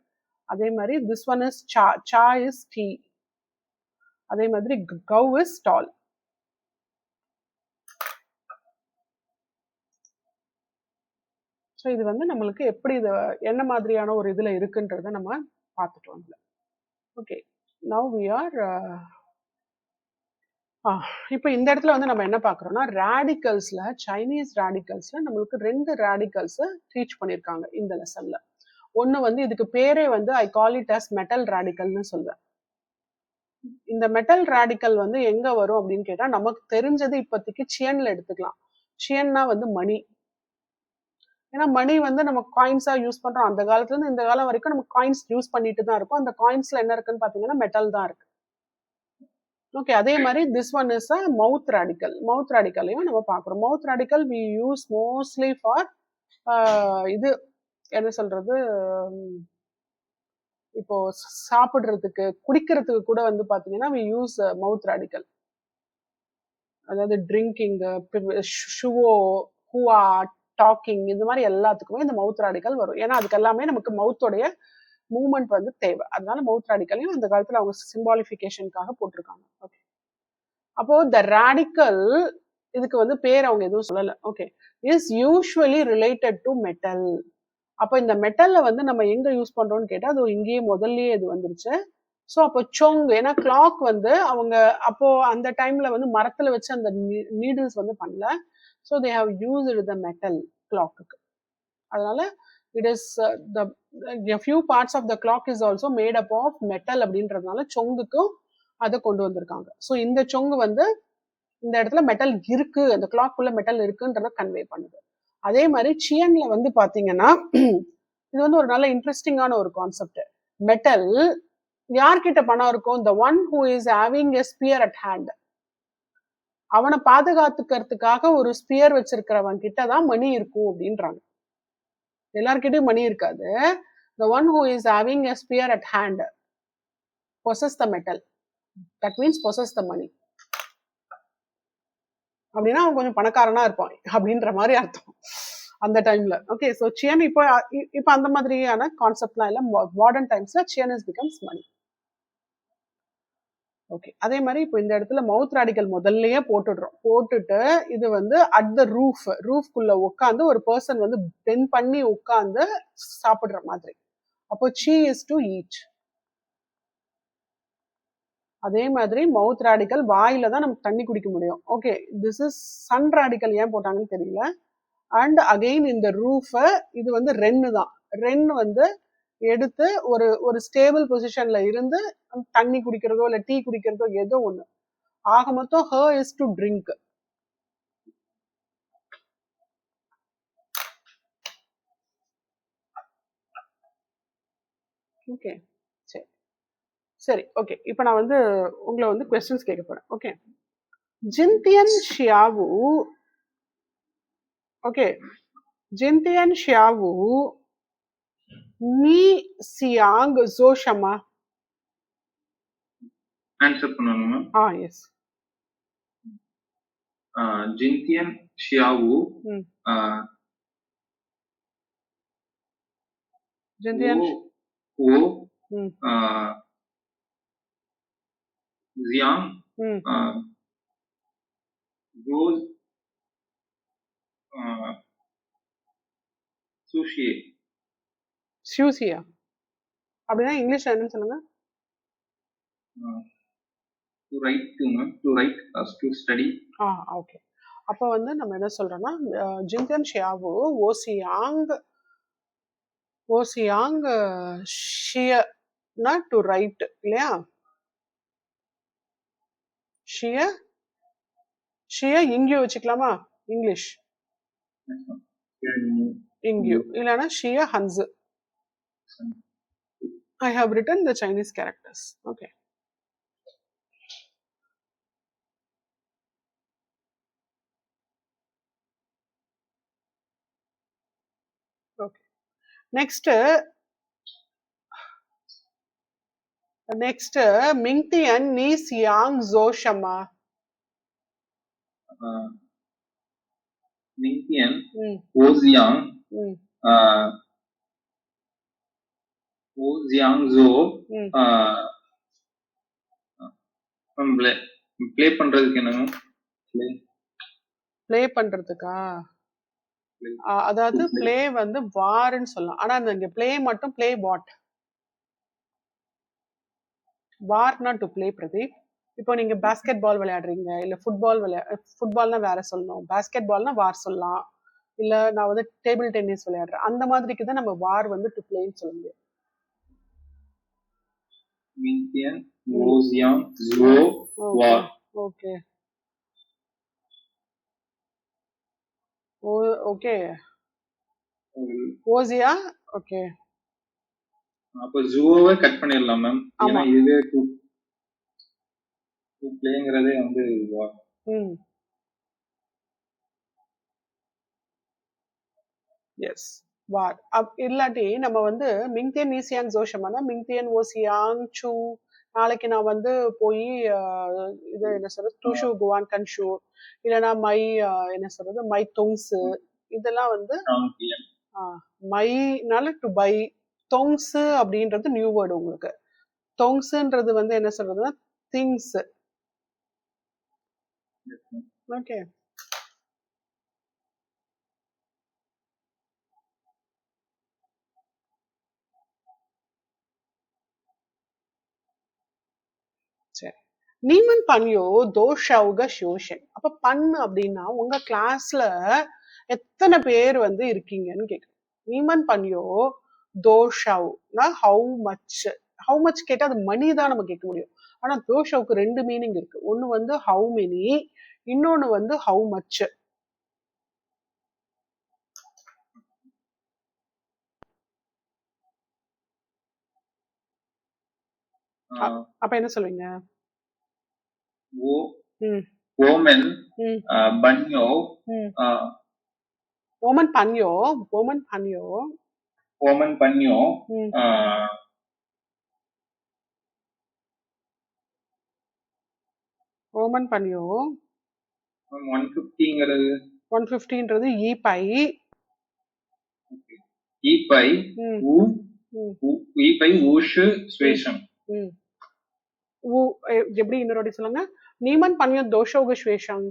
அதே மாதிரி திஸ் ஒன் இஸ் சா இஸ் டீ. அதே மாதிரி கவ் இஸ் டால். ஸோ இது வந்து நம்மளுக்கு எப்படி இது என்ன மாதிரியான ஒரு இதுல இருக்குன்றத நம்ம பார்த்துட்டோம். ஓகே, நவ் வி ஆர் இப்போ இந்த இடத்துல வந்து நம்ம என்ன பார்க்குறோம்னா ரேடிக்கல்ஸ்ல, சைனீஸ் ரேடிக்கல்ஸ்ல நம்மளுக்கு 2 ரேடிக்கல்ஸ் டீச் பண்ணியிருக்காங்க இந்த லெசன்ல. ஒன்று வந்து இதுக்கு பேரே வந்து ஐ கால் இட் அஸ் மெட்டல் ரேடிக்கல்னு சொல்வேன். இந்த மெட்டல் ரேடிக்கல் வந்து எங்க வரும் அப்படின்னு கேட்டா நமக்கு தெரிஞ்சது இப்போதைக்கு சியன்ல எடுத்துக்கலாம். சியன்னா வந்து மணி. ஏன்னா மணி வந்து நம்ம காயின்ஸா யூஸ் பண்றோம். அந்த காலத்துல இருந்து இந்த காலம் வரைக்கும் நம்ம காயின்ஸ் யூஸ் பண்ணிட்டு தான் இருக்கோம். அந்த காயின்ஸ்ல என்ன இருக்குன்னு பாத்தீங்கன்னா மெட்டல் தான் இருக்கு. ஓகே, அதே மாதிரி this one is a mouth radical. Mouth ரேடிக்கலையும் நம்ம பார்க்குறோம். Mouth radical we use mostly for இது என்ன சொல்றது, இப்போ சாப்பிடுறதுக்கு குடிக்கிறதுக்கு கூட வந்து பாத்தீங்கன்னா வி யூஸ் மவுத் ரேடிக்கல். அதாவது ட்ரிங்கிங், ஷுவோ, ஹுவா, டாக்கிங், இந்த மாதிரி எல்லாத்துக்குமே இந்த மவுத் ரேடிக்கல் வரும். ஏன்னா அதுக்கு எல்லாமே நமக்கு மவுத்தோடைய மூவ்மெண்ட் வந்து தேவை. அதனால மவுத் ரேடிக்கலையும் அந்த காலத்துல அவங்க சிம்பாலிஃபிகேஷனுக்காக போட்டிருக்காங்க. ஓகே, அப்போ த ரேடிக்கல் இதுக்கு வந்து பேர் அவங்க எதுவும் சொல்லல. Okay, is usually related to metal. அப்போ இந்த மெட்டல்ல வந்து நம்ம எங்க யூஸ் பண்றோம்னு கேட்டா அது இங்கேயே முதல்லயே இது வந்துருச்சு. ஸோ அப்போ சொங், ஏன்னா கிளாக் வந்து அவங்க அப்போ அந்த டைம்ல வந்து மரத்துல வச்சு அந்த நீடில்ஸ் வந்து பண்ணல. So they have used the metal கிளாக்கு. அதனால it is the few parts of the clock is also made up of metal அப்படின்றதுனால சொங்குக்கும் அதை கொண்டு வந்திருக்காங்க. ஸோ இந்த சொங்கு வந்து இந்த இடத்துல மெட்டல் இருக்கு, அந்த கிளாக் உள்ள மெட்டல் இருக்குன்றத கன்வே பண்ணுது. அதே மாதிரி சியன்ல வந்து பாத்தீங்கன்னா இது வந்து ஒரு நல்ல இன்ட்ரெஸ்டிங்கான ஒரு கான்செப்ட். மெட்டல் யார்கிட்ட பணம் இருக்கும், the one who is having a spear at hand. அவனை பாதுகாத்துக்கிறதுக்காக ஒரு ஸ்பியர் வச்சிருக்கிறவன் கிட்டதான் மணி இருக்கும் அப்படின்றாங்க. எல்லார்கிட்டயும் மணி இருக்காது. the one who is having a spear at hand possess the metal, that means possess the money. அப்படின்னா அவன் கொஞ்சம் பணக்காரனா இருப்பான் அப்படின்ற மாதிரி அர்த்தம் அந்த டைம்ல. ஓகே, ஸோ சியன் இப்போ அந்த மாதிரியான கான்செப்ட்லாம் இல்லை. மாடர்ன் டைம்ஸ்ல சியன் இஸ் பிகம்ஸ் மணி. ஓகே, அதே மாதிரி இப்போ இந்த இடத்துல மவுத் ரேடிக்கல் முதல்லயே போட்டுட்டு இது வந்து அட் த ரூஃப்குள்ள உட்காந்து ஒரு பர்சன் வந்து பென் பண்ணி உட்காந்து சாப்பிடுற மாதிரி. அப்போ சீ இஸ் டு ஈட். அதே மாதிரி மவுத் ரேடிக்கல் வாயில தான் நமக்கு தண்ணி குடிக்க முடியும். Okay, this is sun radical ஏன் போட்டாங்கன்னு தெரியல. அண்ட் அகெயின் இந்த ரூஃப் இது வந்து ரென்னு தான். ரென் வந்து எடுத்து ஒரு ஒரு ஸ்டேபிள் பொசிஷன்ல இருந்து தண்ணி குடிக்கிறதோ இல்ல டீ குடிக்கிறதோ ஏதோ ஒண்ணு. ஆக மொத்தம் her is to drink. Okay, சரி சரி. ஓகே, இப்போ நான் வந்து உங்களை வந்து கொஸ்டின்ஸ் கேட்க போறேன். ஓகே, ஜின்தியன் ஷியாவு, ஓகே, ஜின்தியன் ஷியாவு நீ சியாங் ஜோஷமா. ஆன்சர் பண்ணணுமா? எஸ். ஜின்தியன் ஷியாவு ஜின்தியன் ஓ ஜியாங் ஜோஸ் சுஷியே. ஷூசியா அப்படின்னா இங்கிலீஷ்ல என்னன்னு சொல்லுங்க. To right to ma'am, to right to study. Okay, அப்போ வந்து நம்ம என்ன சொல்றோம்னா ஜின்தியன் ஷியாவு ஓசியாங் ஓசியாங் ஷியனா டு ரைட் இல்லையா? ஷிய ஷிய இங்கியூ வச்சுக்கலாமா? இங்கிலீஷ் இங்கியூ இல்லைன்னா ஷிய ஹன்ஸு. I have written the Chinese characters. Okay. Okay. Next, Mingtian ni Xiang Zhou Shama. Mingtian Wo Xiang Wo Xiang Zhou play பண்றதுக்கு என்னங்க? ப்ளே பண்றதுக்கா? அதாவது ப்ளே வந்து வார்ன்னு சொல்லலாம். ஆனா இங்க ப்ளே மட்டும் ப்ளே வாட்? வார்னா டு ப்ளே பிரதீப். இப்போ நீங்க பாஸ்கெட் பால் விளையாடுறீங்க இல்ல ஃபுட்பால்னா வேற சொல்லணும். பாஸ்கெட் பால்னா வார் சொல்லலாம். இல்ல நான் வந்து டேபிள் டென்னிஸ் விளையாடுறேன் அந்த மாதிரிக்கு தான் நம்ம வார் வந்து டு ப்ளேன்னு சொல்ல முடியும். Mingtian Wo Xiang Zhou Wa. Okay okay ஓசியா. ஓகே, அப்ப ஜூவை கட் பண்ணிடலாம் மேம். ஏன்னா இதுவே டு ப்ளேங்கிறதே வந்து வார். எஸ், வார். இல்லாட்டி நம்ம வந்து மிங்தியன் நீசியாங் ஜோஷமானா மிங்தியன் ஓசியாங் சூ. நாளைக்கு நான் வந்து போய் இது என்ன சொல்றது டூஷு குவான் கன்ஷு இல்லைன்னா மை என்ன சொல்றது மை தொங்ஸு இதெல்லாம் வந்து மைனால டு பை. தொங்ஸு அப்படின்றது நியூ வேர்டு உங்களுக்கு. தொங்ஸுன்றது வந்து என்ன சொல்றதுன்னா திங்ஸ். ஓகே, சரி. நீமன் பன்யோ தோஷவுக ஷோஷன். அப்ப பண் அப்படின்னா உங்க கிளாஸ்ல எத்தனை பேர் வந்து இருக்கீங்கன்னு கேட்குறேன். நீமன் பன்யோ தோஷவ்னா ஹவு மச் கேட்டா அது மணி தான் நம்ம கேட்க முடியும். ஆனா தோஷவுக்கு ரெண்டு மீனிங் இருக்கு. ஒன்னு வந்து ஹவு மெனி, இன்னொன்னு வந்து ஹவு மச். அப்ப என்ன சொல்லுவீங்க? ஓமன் பன்யோ ஓமன் பன்யோ ஓமன் பன்யோ ஓமன் பன்யோ ஓமன் பன்யோ 150ங்கிறது 150ன்றது ஈபை ஈபை ஈபை ஊஷு ஸ்வேஷம். எப்படி இன்னொரு சொல்லுங்க. நீமன் பன்யோ தோஷோக ஸ்வேஷம்.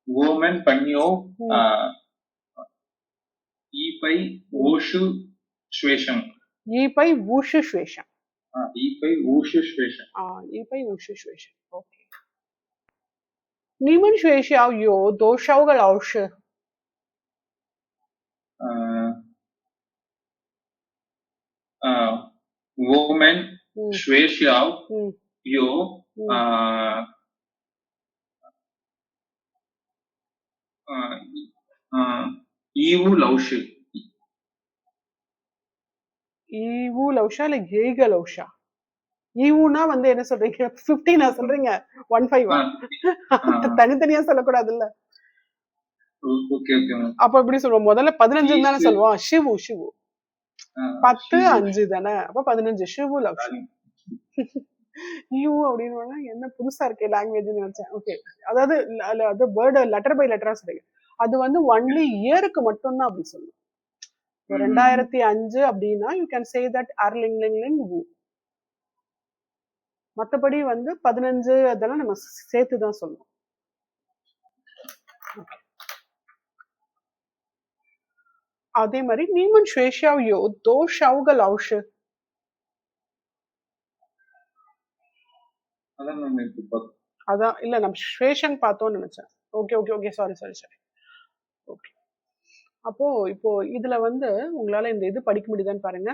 ஓமன் பன்யோ ஈபை ஊஷு ஸ்வேஷம். ஈபை ஊஷு ஸ்வேஷம். ஈப்பை ஊஷுஷ்வேஷன். ஈப்பை ஊஷுஷ்வேஷன். ஓகே. நீமன் ஷுவேஷியாவ் யோ தோஷாவுக லாவுஷு. ஓமென் ஷுவேஷியாவ் யோ ஈவு லௌஷு. ஈவு லௌஷா இல்ல ஏக லௌஷா? ஈவுனா வந்து என்ன சொல்றீங்க? 15 சொல்றீங்க? 15 தனித்தனியா சொல்லக்கூடாதுல்ல. Okay okay. அப்ப எப்படி சொல்லுவோம்? முதல்ல 15 தானே சொல்லுவோம். ஷிவு ஷிவு 10 5 தானே, அப்ப 15 ஷிவு லௌஷு. ஈவு அப்படின்னு என்ன புதுசா இருக்கே லாங்குவேஜ்னு நினைச்சேன். ஓகே, அதாவது அது வேர்டு லெட்டர் பை லெட்டரா சொல்றீங்க. அது வந்து ஒன்லி இயருக்கு மட்டும்தான் அப்படி சொல்லுவோம். 2005 அப்படின்னா யூ கேன் சே தட் அர்லிங்லிங் வு. மற்றபடி வந்து 15 அதெல்லாம் நம்ம சேர்த்து தான் சொல்லுவோம். அதே மாதிரி நீமன் ஷுவேஷியாவ் யோ தோஷாவுக லாவுஷு. அதான் இல்ல நம்ம ஷுவேஷன் பார்த்தோம்னு நினைச்சேன். Okay okay okay, sorry sorry sorry. Okay, அப்போ இப்போ இதுல வந்து உங்களால இந்த இது படிக்க முடியுதான்னு பாருங்க.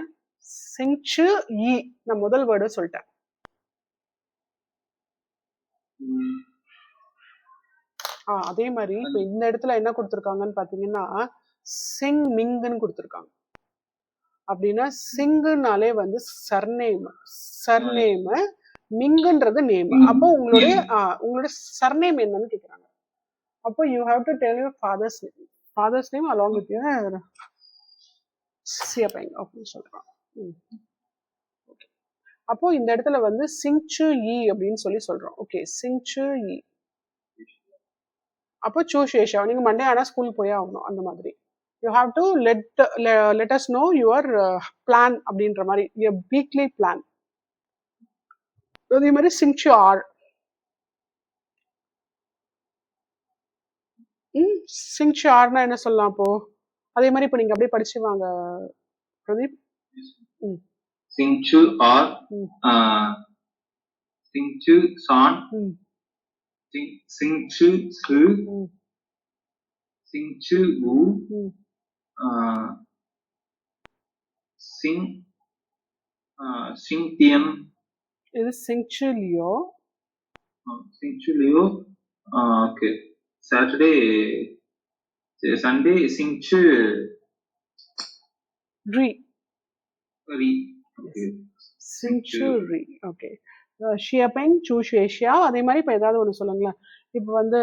சிங்சு ஈ, நான் முதல் வேர்டு சொல்லிட்டேன். அதே மாதிரி இப்ப இந்த இடத்துல என்ன கொடுத்துருக்காங்கன்னு பாத்தீங்கன்னா சிங் மிங்குன்னு கொடுத்துருக்காங்க. அப்படின்னா சிங்குனாலே வந்து சர்நேம், சர்நேம், மிங்குன்றது நேம். அப்போ உங்களுடைய சர்நேம் என்னன்னு கேக்குறாங்க. அப்போ you have to tell your father's name along with your சியப்பைங் அப்படின்னு சொல்றாங்க. அப்போ இந்த இடத்துல வந்து சிங்சு ஈ அப்படின்னு சொல்றோம். ஓகே, சிங்சு ஈ. அப்போ சூஷேஷா, நீங்க மண்டே ஆனா ஸ்கூல் போயே ஆகணும். அந்த மாதிரி you have to let us know your plan அப்படின்ற மாதிரி, வீக்லி பிளான். அதே மாதிரி சிங்சு ஆர். சிங்சு ஆர்னா என்ன சொல்லலாம் அப்போ? அதே மாதிரி இப்ப நீங்க அப்படியே படிச்சு வாங்க பிரதீப். சிங்சு ஆர், சிங்சு சான், சிங்சு சு, சிங்சு வு, சிங்தியன். இது சிங்சு லியோ. சிங்சு லியோ. ஓகே. சாட்டர்டே சண்டே சிங்சு ரி. ரி. சிங்சு ரி. ஓகே. ஷியபெங் சூ ஷுவேஷியா. அதே மாதிரி இப்போ ஏதாவது ஒன்று சொல்லுங்களேன். இப்போ வந்து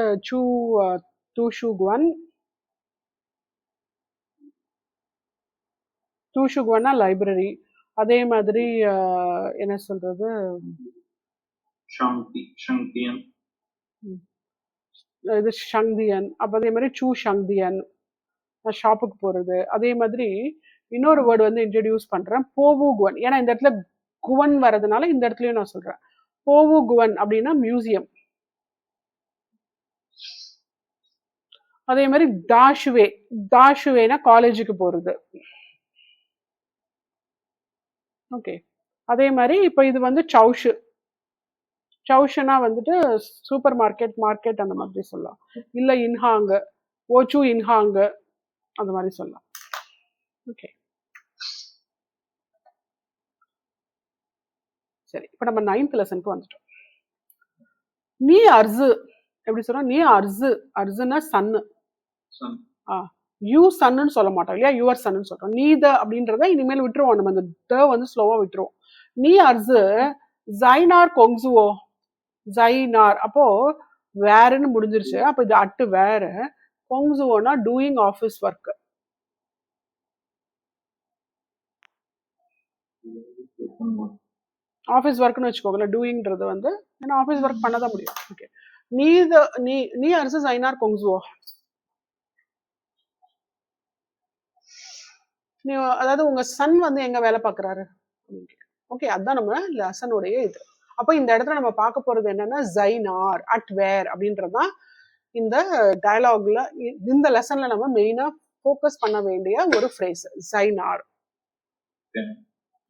டூ ஷுகுவன்னா லைப்ரரி. அதே மாதிரி என்ன சொல்றது, இது ஷங்தியன். அப்போ அதே மாதிரி சூ ஷங்தியன், ஷாப்புக்கு போறது. அதே மாதிரி இன்னொரு வேர்டு வந்து இன்ட்ரடியூஸ் பண்றேன், போவு குவன். ஏன்னா இந்த இடத்துல குவன் வர்றதுனால இந்த இடத்துலயும் நான் சொல்றேன். போவு குவன் அப்படின்னா மியூசியம். அதே மாதிரி டாஷுவே, டாஷுவேனா காலேஜுக்கு போறது. ஓகே. அதே மாதிரி இப்போ இது வந்து சவுஷு. சவுஷுனா வந்துட்டு சூப்பர் மார்க்கெட், மார்க்கெட் அந்த மாதிரி சொல்லலாம். இல்ல இன்ஹாங்க, ஓச்சு இன்ஹாங்க அந்த மாதிரி சொல்லலாம். ஓகே, சரி. இப்போ நம்ம 9th லெசனுக்கு வந்துட்டோம். நீ அர்ஜு எப்படி சொல்றோம்? நீ அர்ஜு, அர்ஜுனா சன்னு. யூ சன்னு சொல்ல மாட்டோம் இல்லையா, யுவர் சன்னு சொல்றோம். நீ த அப்படின்றத இனிமேல் விட்டுருவோம், நம்ம அந்த த வந்து ஸ்லோவா விட்டுருவோம். நீ அர்ஜு ஜைனார் கொங்சுவோ, ஜைனார். அப்போ வேறுன்னு முடிஞ்சிருச்சு. அப்போ இது அட்டு வேற. கொங்சுவோனா டூயிங் ஆஃபீஸ் ஒர்க். ஆஃபீஸ் ஒர்க்னு வச்சுக்கோங்களேன். டூயிங்கிறது வந்து ஏன்னா ஆஃபீஸ் ஒர்க் பண்ணதான் முடியும். ஓகே. நீ அர்ஜு ஜைனார் கொங்சுவோ. அதாவது உங்க சன் வந்து எங்க வேலை பார்க்கறாரு. ஓகே, அதுதான் நம்ம லெசனுடைய இது. அப்போ இந்த இடத்துல நம்ம பார்க்க போறது என்னன்னா ஜைனார், அட் வேர் அப்படின்றதுதான் இந்த டயலாக்ல, இந்த லெசன்ல நம்ம மெயினா ஃபோக்கஸ் பண்ண வேண்டிய ஒரு ஃப்ரேஸ், ஜைனார்.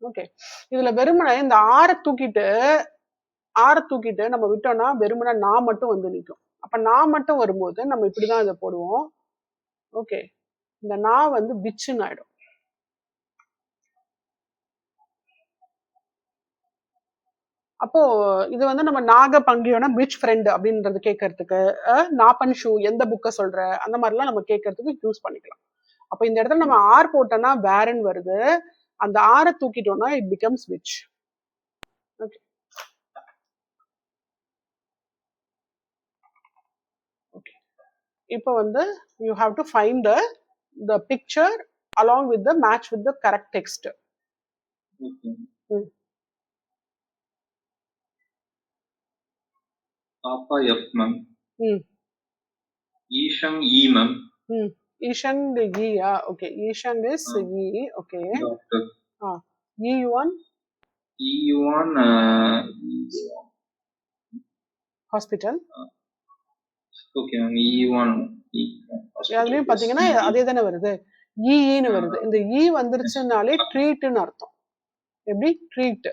ஓகே, இதுல வெறுமனே இந்த ஆரை தூக்கிட்டு நம்ம விட்டோம்னா வெறுமனே நான் மட்டும் வந்து நிற்கும். அப்ப நான் மட்டும் வரும்போது நம்ம இப்படிதான் இதை போடுவோம். ஓகே, இந்த நான் வந்து விச்சுன்னு ஆயிடும். அப்போ இது வந்து நம்ம நாக பங்கியோட விச் ஃப்ரெண்ட் அப்படின்றது கேட்கறதுக்கு, நாப்பன் ஷூ எந்த புக்கை சொல்ற, அந்த மாதிரிலாம் நம்ம கேட்கறதுக்கு யூஸ் பண்ணிக்கலாம். அப்ப இந்த இடத்துல நம்ம ஆர் போட்டோம்னா வேரன் வருது, அந்த ஆரை தூக்கிட்டோம்னா it becomes which. Okay, okay. இப்போ வந்து you have to find the picture along with the match with the correct text. Papa F ma'am. Ishang E ma'am. Ishang the E, yeah, okay. Ishang is E, okay. Doctor. E1. E1 hospital. Okay ma'am, E1 அதுலயும் பாத்தீங்கன்னா அதே தானே வருது, ஈன்னு வருது. இந்த ஈ வந்துருச்சுனாலே ட்ரீட்னு அர்த்தம். எப்படி treat,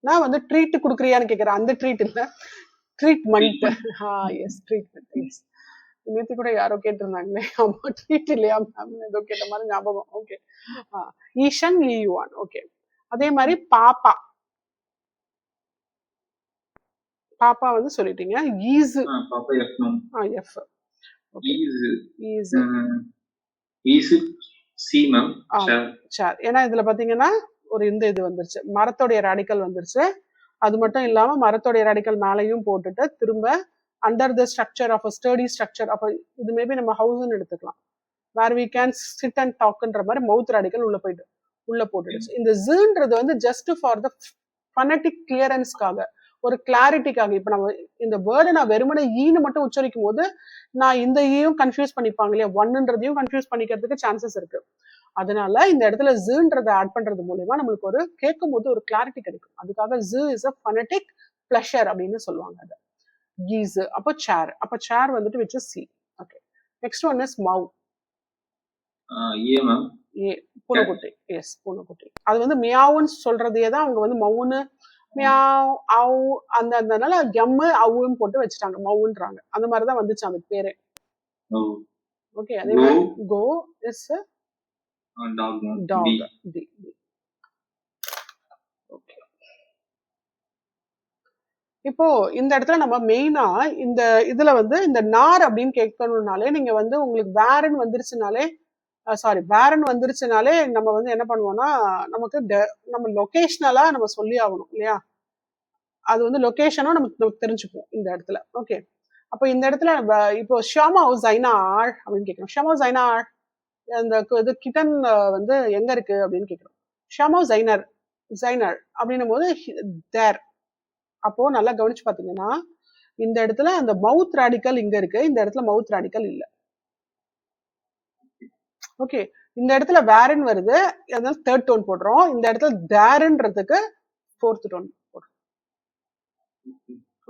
நான் வந்து ட்ரீட் குடுக்குறியான்னு கேக்குறேன், அந்த ட்ரீட் இல்ல, ட்ரீட்மெண்ட். S, treatment. எஸ், நேற்று கூட யாரோ கேட்டிருந்தாங்களே, ஆமா ட்ரீட் இல்லையா மேம், ஏதோ கேட்ட மாதிரி ஞாபகம். Okay, Eshan E1. ஓகே, அதே மாதிரி பாப்பா வந்து சொல்லிட்டீங்க. ஈஸ், பாப்பா எஃப் மேம். எஃப். ஏன்னா இதுல பாத்தீங்கன்னா ஒரு இது வந்துருச்சு, மரத்தோடைய ராடிக்கல் வந்துருச்சு. அது மட்டும் இல்லாம மரத்தோடைய ராடிக்கல் மேலையும் போட்டுட்டு திரும்ப under the structure of study structure. அப்ப இது மேபி நம்ம ஹவுஸ்ன்னு எடுத்துக்கலாம், where we can sit and டாக்ன்ற மாதிரி மவுத் ராடிக்கல் உள்ள போட்டுடுச்சு. இந்த ஜன்றது வந்து ஜஸ்ட் ஃபார் த ஃபனட்டிக் கிளியரன்ஸ்க்காக, ஒரு கிளாரிட்டிக்காக. இப்ப நம்ம இந்த வேர்டை நான் வெறுமனே ஈன்னு மட்டும் உச்சரிக்கும் போது நான் இந்த ஈயும் கன்ஃபியூஸ் பண்ணிப்பாங்க இல்லையா, ஒன்னுன்றதையும் கன்ஃபியூஸ் பண்ணிக்கிறதுக்கு சான்சஸ் இருக்கு. அதனால இந்த இடத்துல ஜன்றதை ஆட் பண்றது மூலமா நம்மளுக்கு ஒரு கேட்கும் போது ஒரு கிளாரிட்டி கிடைக்கும். அதுக்காக ஜ இஸ் அ ஃபனட்டிக் பிளஷர் அப்படின்னு சொல்லுவாங்க அதை. கீஸ், அப்போ சேர், அப்போ சேர் வந்துட்டு which is C. Okay, next one is மவ். ஏ, பூனைக்குட்டி. எஸ், பூனைக்குட்டி. அது வந்து மியாவுன்னு சொல்றதையே தான் அவங்க வந்து மவுன்னு, மியாவ் அவு அந்த அதனால எம்மு அவுன்னு போட்டு வச்சுட்டாங்க, மவுன்றாங்க. அந்த மாதிரிதான் வந்துச்சு அந்த பேரு. ஓகே, அதே மாதிரி கோ இஸ் டாக். ஓகே, இப்போ இந்த இடத்துல நம்ம மெயினா இந்த இதுல வந்து இந்த நார் அப்படின்னு கேட்கணும்னாலே நீங்க வந்து உங்களுக்கு வேரன் வந்துருச்சுனாலே, நம்ம வந்து என்ன பண்ணுவோம்னா நமக்கு நம்ம லொகேஷனலா நம்ம சொல்லி ஆகணும் இல்லையா, அது வந்து லொகேஷனும் நமக்கு தெரிஞ்சுப்போம் இந்த இடத்துல. ஓகே, அப்போ இந்த இடத்துல இப்போ ஷியாமா ஜைனார் அப்படின்னு கேட்கணும். ஷியாமா ஜைனார், அந்த இது கிட்டன் வந்து எங்க இருக்கு அப்படின்னு கேட்கணும். ஷியாமா ஜைனர் அப்படின்னும் போது தேர். அப்போ நல்லா கவனிச்சு பாத்தீங்கன்னா இந்த இடத்துல அந்த மவுத் ராடிக்கல் இங்க இருக்கு, இந்த இடத்துல மவுத் ராடிக்கல் இல்ல. ஓகே, இந்த இடத்துல வேரன் வருது, அதனால தேர்ட் டோன் போடுறோம். இந்த இடத்துல தேர்ன்றதுக்கு ஃபோர்த் டோன் போடுறோம்.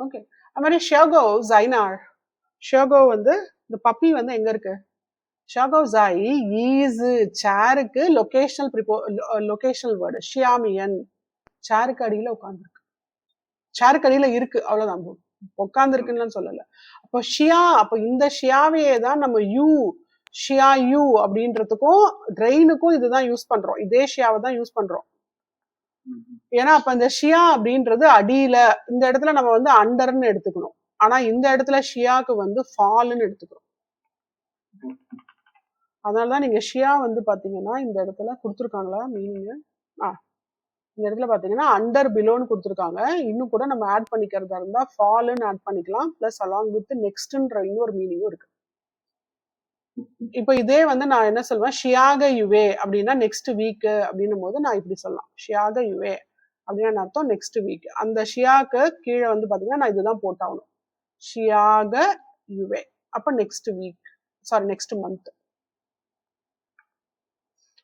ஓகே, அது மாதிரி ஷியாகோ ஜைனார். ஷியாகோ வந்து இந்த பப்பி வந்து எங்க இருக்கு, ஷியாகோ ஜை ஈஸ் சேருக்கு லொகேஷனல் வேர்டு. ஷியாமியன் சேருக்கு அடியில உட்காந்துருக்கு, சேருக்கு அடியில இருக்கு, அவ்வளவுதான், உட்கார்ந்து இருக்குன்னு சொல்லல. அப்போ ஷியா, அப்போ இந்த ஷியாவையே தான் நம்ம ஷியா யூ அப்படின்றதுக்கும் ரெயினுக்கும் இதுதான் யூஸ் பண்றோம், இதே ஷியாவை தான் யூஸ் பண்றோம். ஏன்னா அப்ப இந்த ஷியா அப்படின்றது அடியில, இந்த இடத்துல நம்ம வந்து அண்டர்ன்னு எடுத்துக்கணும், ஆனா இந்த இடத்துல ஷியாக்கு வந்து ஃபால்னு எடுத்துக்கிறோம். அதனாலதான் நீங்க ஷியா வந்து பாத்தீங்கன்னா இந்த இடத்துல கொடுத்துருக்காங்களா மீனிங், இந்த இடத்துல பாத்தீங்கன்னா அண்டர் பிலோன்னு கொடுத்துருக்காங்க. இன்னும் கூட நம்ம ஆட் பண்ணிக்கிறதா இருந்தா ஃபால்னு ஆட் பண்ணிக்கலாம், பிளஸ் அலாங் வித் நெக்ஸ்ட்ன்ற இன்னொரு மீனிங்கும் இருக்கு. இப்போ இதே வந்து நான் என்ன சொல்வேன், ஷியாக யுவே அப்படின்னா நெக்ஸ்ட் வீக் அப்படின்னும் போது நான் இப்படி சொல்லலாம், ஷியாக யுவே அப்படின்னு அர்த்தம் நெக்ஸ்ட் வீக். அந்த ஷியாக்கு கீழே வந்து பாத்தீங்கன்னா நான் இதுதான் போட்டாகணும், ஷியாக யுவே. அப்ப நெக்ஸ்ட் வீக், நெக்ஸ்ட் மந்த்.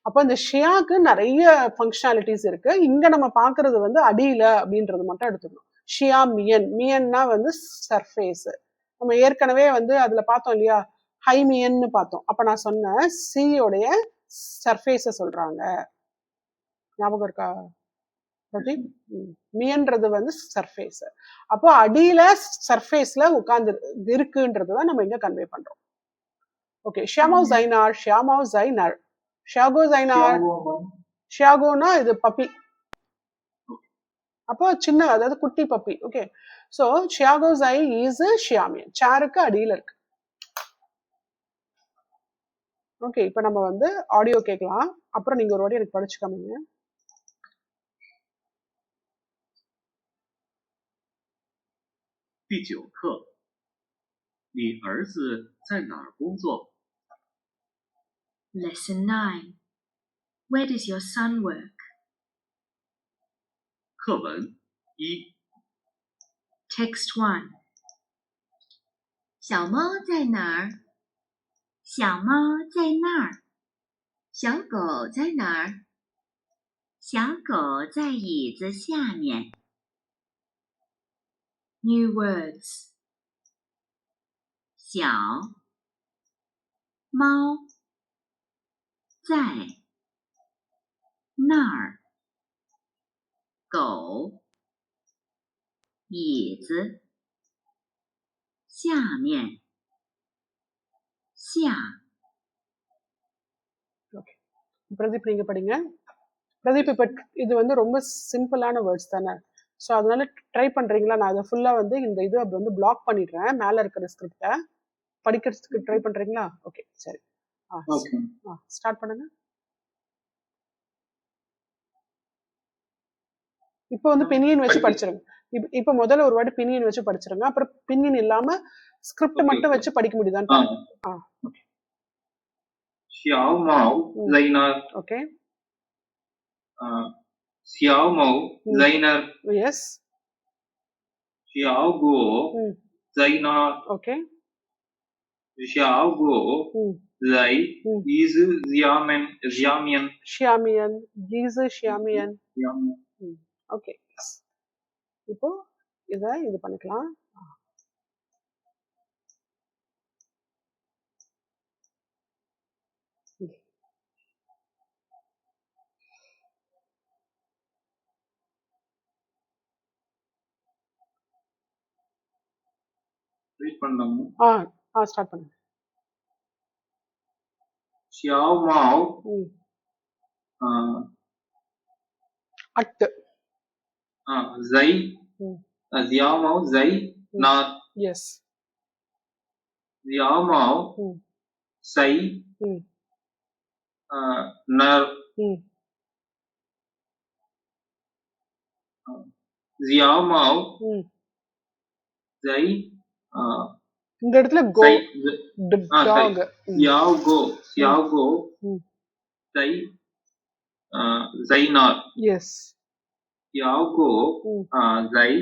அப்போ இந்த ஷியாக்கு நிறைய ஃபங்க்ஷனாலிட்டிஸ் இருக்கு. இங்க நம்ம பாக்குறது வந்து அடியில அப்படின்றது மட்டும் எடுத்துக்கணும். ஷியா மியன்னா வந்து சர்ஃபேஸ். நம்ம ஏற்கனவே வந்து அதுல பார்த்தோம் இல்லையா, ஹைமியன்னு பார்த்தோம். அப்ப நான் சொன்ன சியோடைய சர்ஃபேஸ சொல்றாங்க, ஞாபகம் இருக்கா? பிரதீப் மீன்றது வந்து சர்ஃபேஸ். அப்போ அடியில சர்ஃபேஸ்ல உட்கார்ந்து இருக்குன்றதுதான் நம்ம இங்க கன்வே பண்றோம். ஓகே, ஷியாமோ ஜைனார், ஷியாமோ ஜைனார், ஷியாகோ ஜைனார். ஷியாகோனா இது பப்பி, அப்போ சின்ன, அதாவது குட்டி பப்பி. ஓகே, சோ ஷியாகோ ஜை இஸ் ஷியாமியன், சேருக்கு அடியில இருக்கு. ஓகே, இப்போ நம்ம வந்து ஆடியோ கேட்கலாம், அப்புறம் நீங்க ஒரு வாட்டி எனக்கு படிச்சு காமிங்க. 第9课，你儿子在哪儿工作？ Lesson 9. Where does your son work? 课文1， Text 1. 小猫在哪儿？小猫在那儿。小狗在哪儿？小狗在椅子下面。 New words. 小猫在那儿。狗椅子下面。下 Pradeep நீங்க படிங்க. பிரதீப் இப்ப இது வந்து ரொம்ப சிம்பிளான வேர்ட்ஸ் தானே, ஸோ அதனால ட்ரை பண்றீங்களா? நான் அதை ஃபுல்லா வந்து இந்த இது அப்படி வந்து பிளாக் பண்ணிடுறேன், மேல இருக்கிற ஸ்கிரிப்டை படிக்கிறதுக்கு ட்ரை பண்றீங்களா? ஓகே சரி, ஓகே ஸ்டார்ட் பண்ணுங்க. இப்போ வந்து பினியன் வச்சு படிச்சிருங்க. இப்போ முதல்ல ஒரு வாட்டி பினியன் வச்சு படிச்சிருங்க, அப்புறம் பினியன் இல்லாம ஸ்கிரிப்ட் மட்டும் வச்சு படிக்க முடியுதான்னு பாருங்க. xiao mao zainar. Okay, xiao mao zainar. Yes. xiao go zainar. Okay, xiao go zai is xiamen xiamian. ஷியாமியன், கீஸ் ஷியாமியன். ஓகே, இப்போ இது பண்ணிக்கலாம். ரீட் பண்ணலாம். ஸ்டார்ட் பண்ணுங்க. xiao mao at zai xiao mao zai na. Yes. xiao mao sai nar. xiao mao zai இந்த இடத்துல கோ dog. xiao go zai zainar. Yes. xiao go zai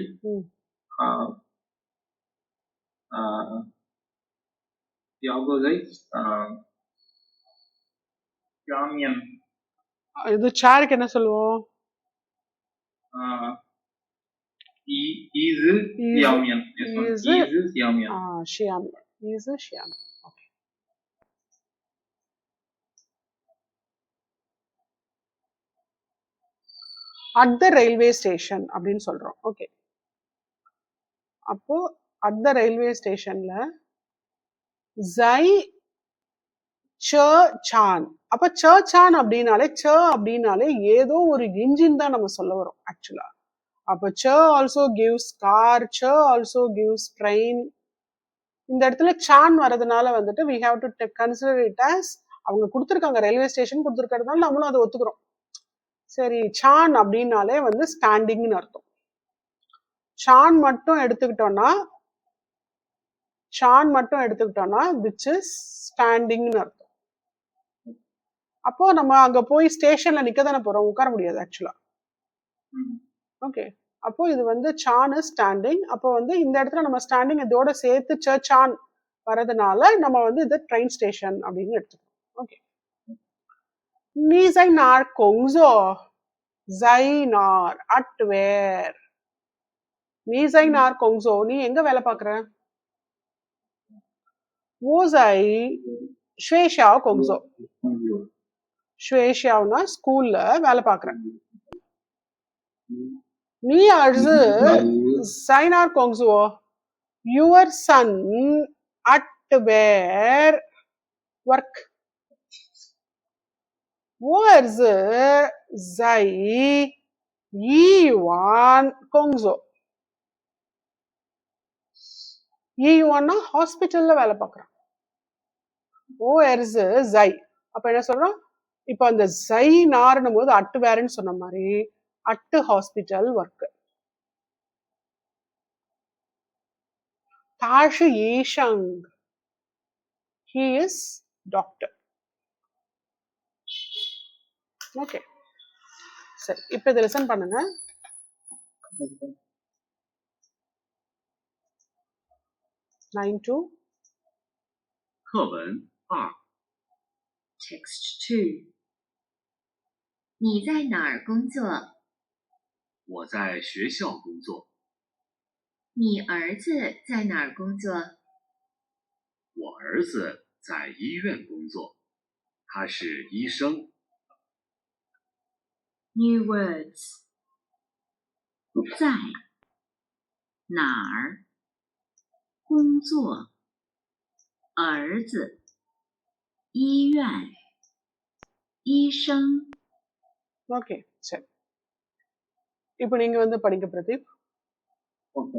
xiao go zai xiamian. இது சேருக்கு என்ன சொல்லுவோம்? is xiamian. Yes, is xiamian. ஷியாமியன், is ஷியாமியன். Okay, at the railway station அப்படின்னு சொல்றோம். ஓகே, அப்போ அட் த ரயில்வே ஸ்டேஷன்ல ஜை சான். அப்ப சான் அப்படின்னாலே ஏதோ ஒரு இன்ஜின் தான் நம்ம சொல்ல வரோம் ஆக்சுவலா. அப்போ also gives car, also gives train. இந்த இடத்துல சான் வரதுனால வந்துட்டு we have to consider it as அவங்க கொடுத்துருக்காங்க, ரயில்வே ஸ்டேஷன் கொடுத்துருக்கிறதுனால நம்மளும் அதை ஒத்துக்கிறோம். சரி, சான் அப்படின்னாலே வந்து ஸ்டாண்டிங்னு அர்த்தம். சான் மட்டும் எடுத்துக்கிட்டோம்னா which is ஸ்டாண்டிங்னு அர்த்தம். அப்போ நம்ம அங்க போய் ஸ்டேஷன்ல நிக்க தானே போறோம், உட்கார முடியாது ஆக்சுவலா. ஓகே, அப்போ இது வந்து சான் ஸ்டாண்டிங். அப்போ வந்து இந்த இடத்துல நம்ம ஸ்டாண்டிங் இதோட சேர்த்து சான் வரதுனால நம்ம வந்து இது ட்ரெயின் ஸ்டேஷன் அப்படின்னு எடுத்துக்கோம். ஓகே, நீ ஜைனார் கொங்ஸோ. ஜைனார் அட் வேர். நீ ஜைனார் கொங்ஸோ, நீ எங்க வேலை பாக்குற? ஓசை ஷுவேஷா கொங்ஸோ. ஷுவேஷாவ்னா ஸ்கூல்ல வேலை பாக்குறேன். 你儿子在哪儿工作 Your son at where work 我儿子在医院工作医院ஹாஸ்பிட்டல்ல வேலை பார்க்குறான் ஓ எர்ஸ் ஜை அப்ப என்ன சொல்றோம் இப்போ அந்த ஜை நாருன்னும் போது அட்டு வேறன்னு சொன்ன மாதிரி அட்டு ஹாஸ்பிட்டல் ஒர்க் தாஷு ஈஷங் ஹி இஸ் டாக்டர் ஓகே சரி இப்போ இதை லிசன் பண்ணுங்க 9-2 课文2 Text 2. 你在哪儿工作？我在学校工作。你儿子在哪儿工作？我儿子在医院工作，他是医生。 New words. 在哪儿工作？儿子，医院，医生。 ஓகே சரி இப்போ நீங்க வந்து படிங்க பிரதீப் OK，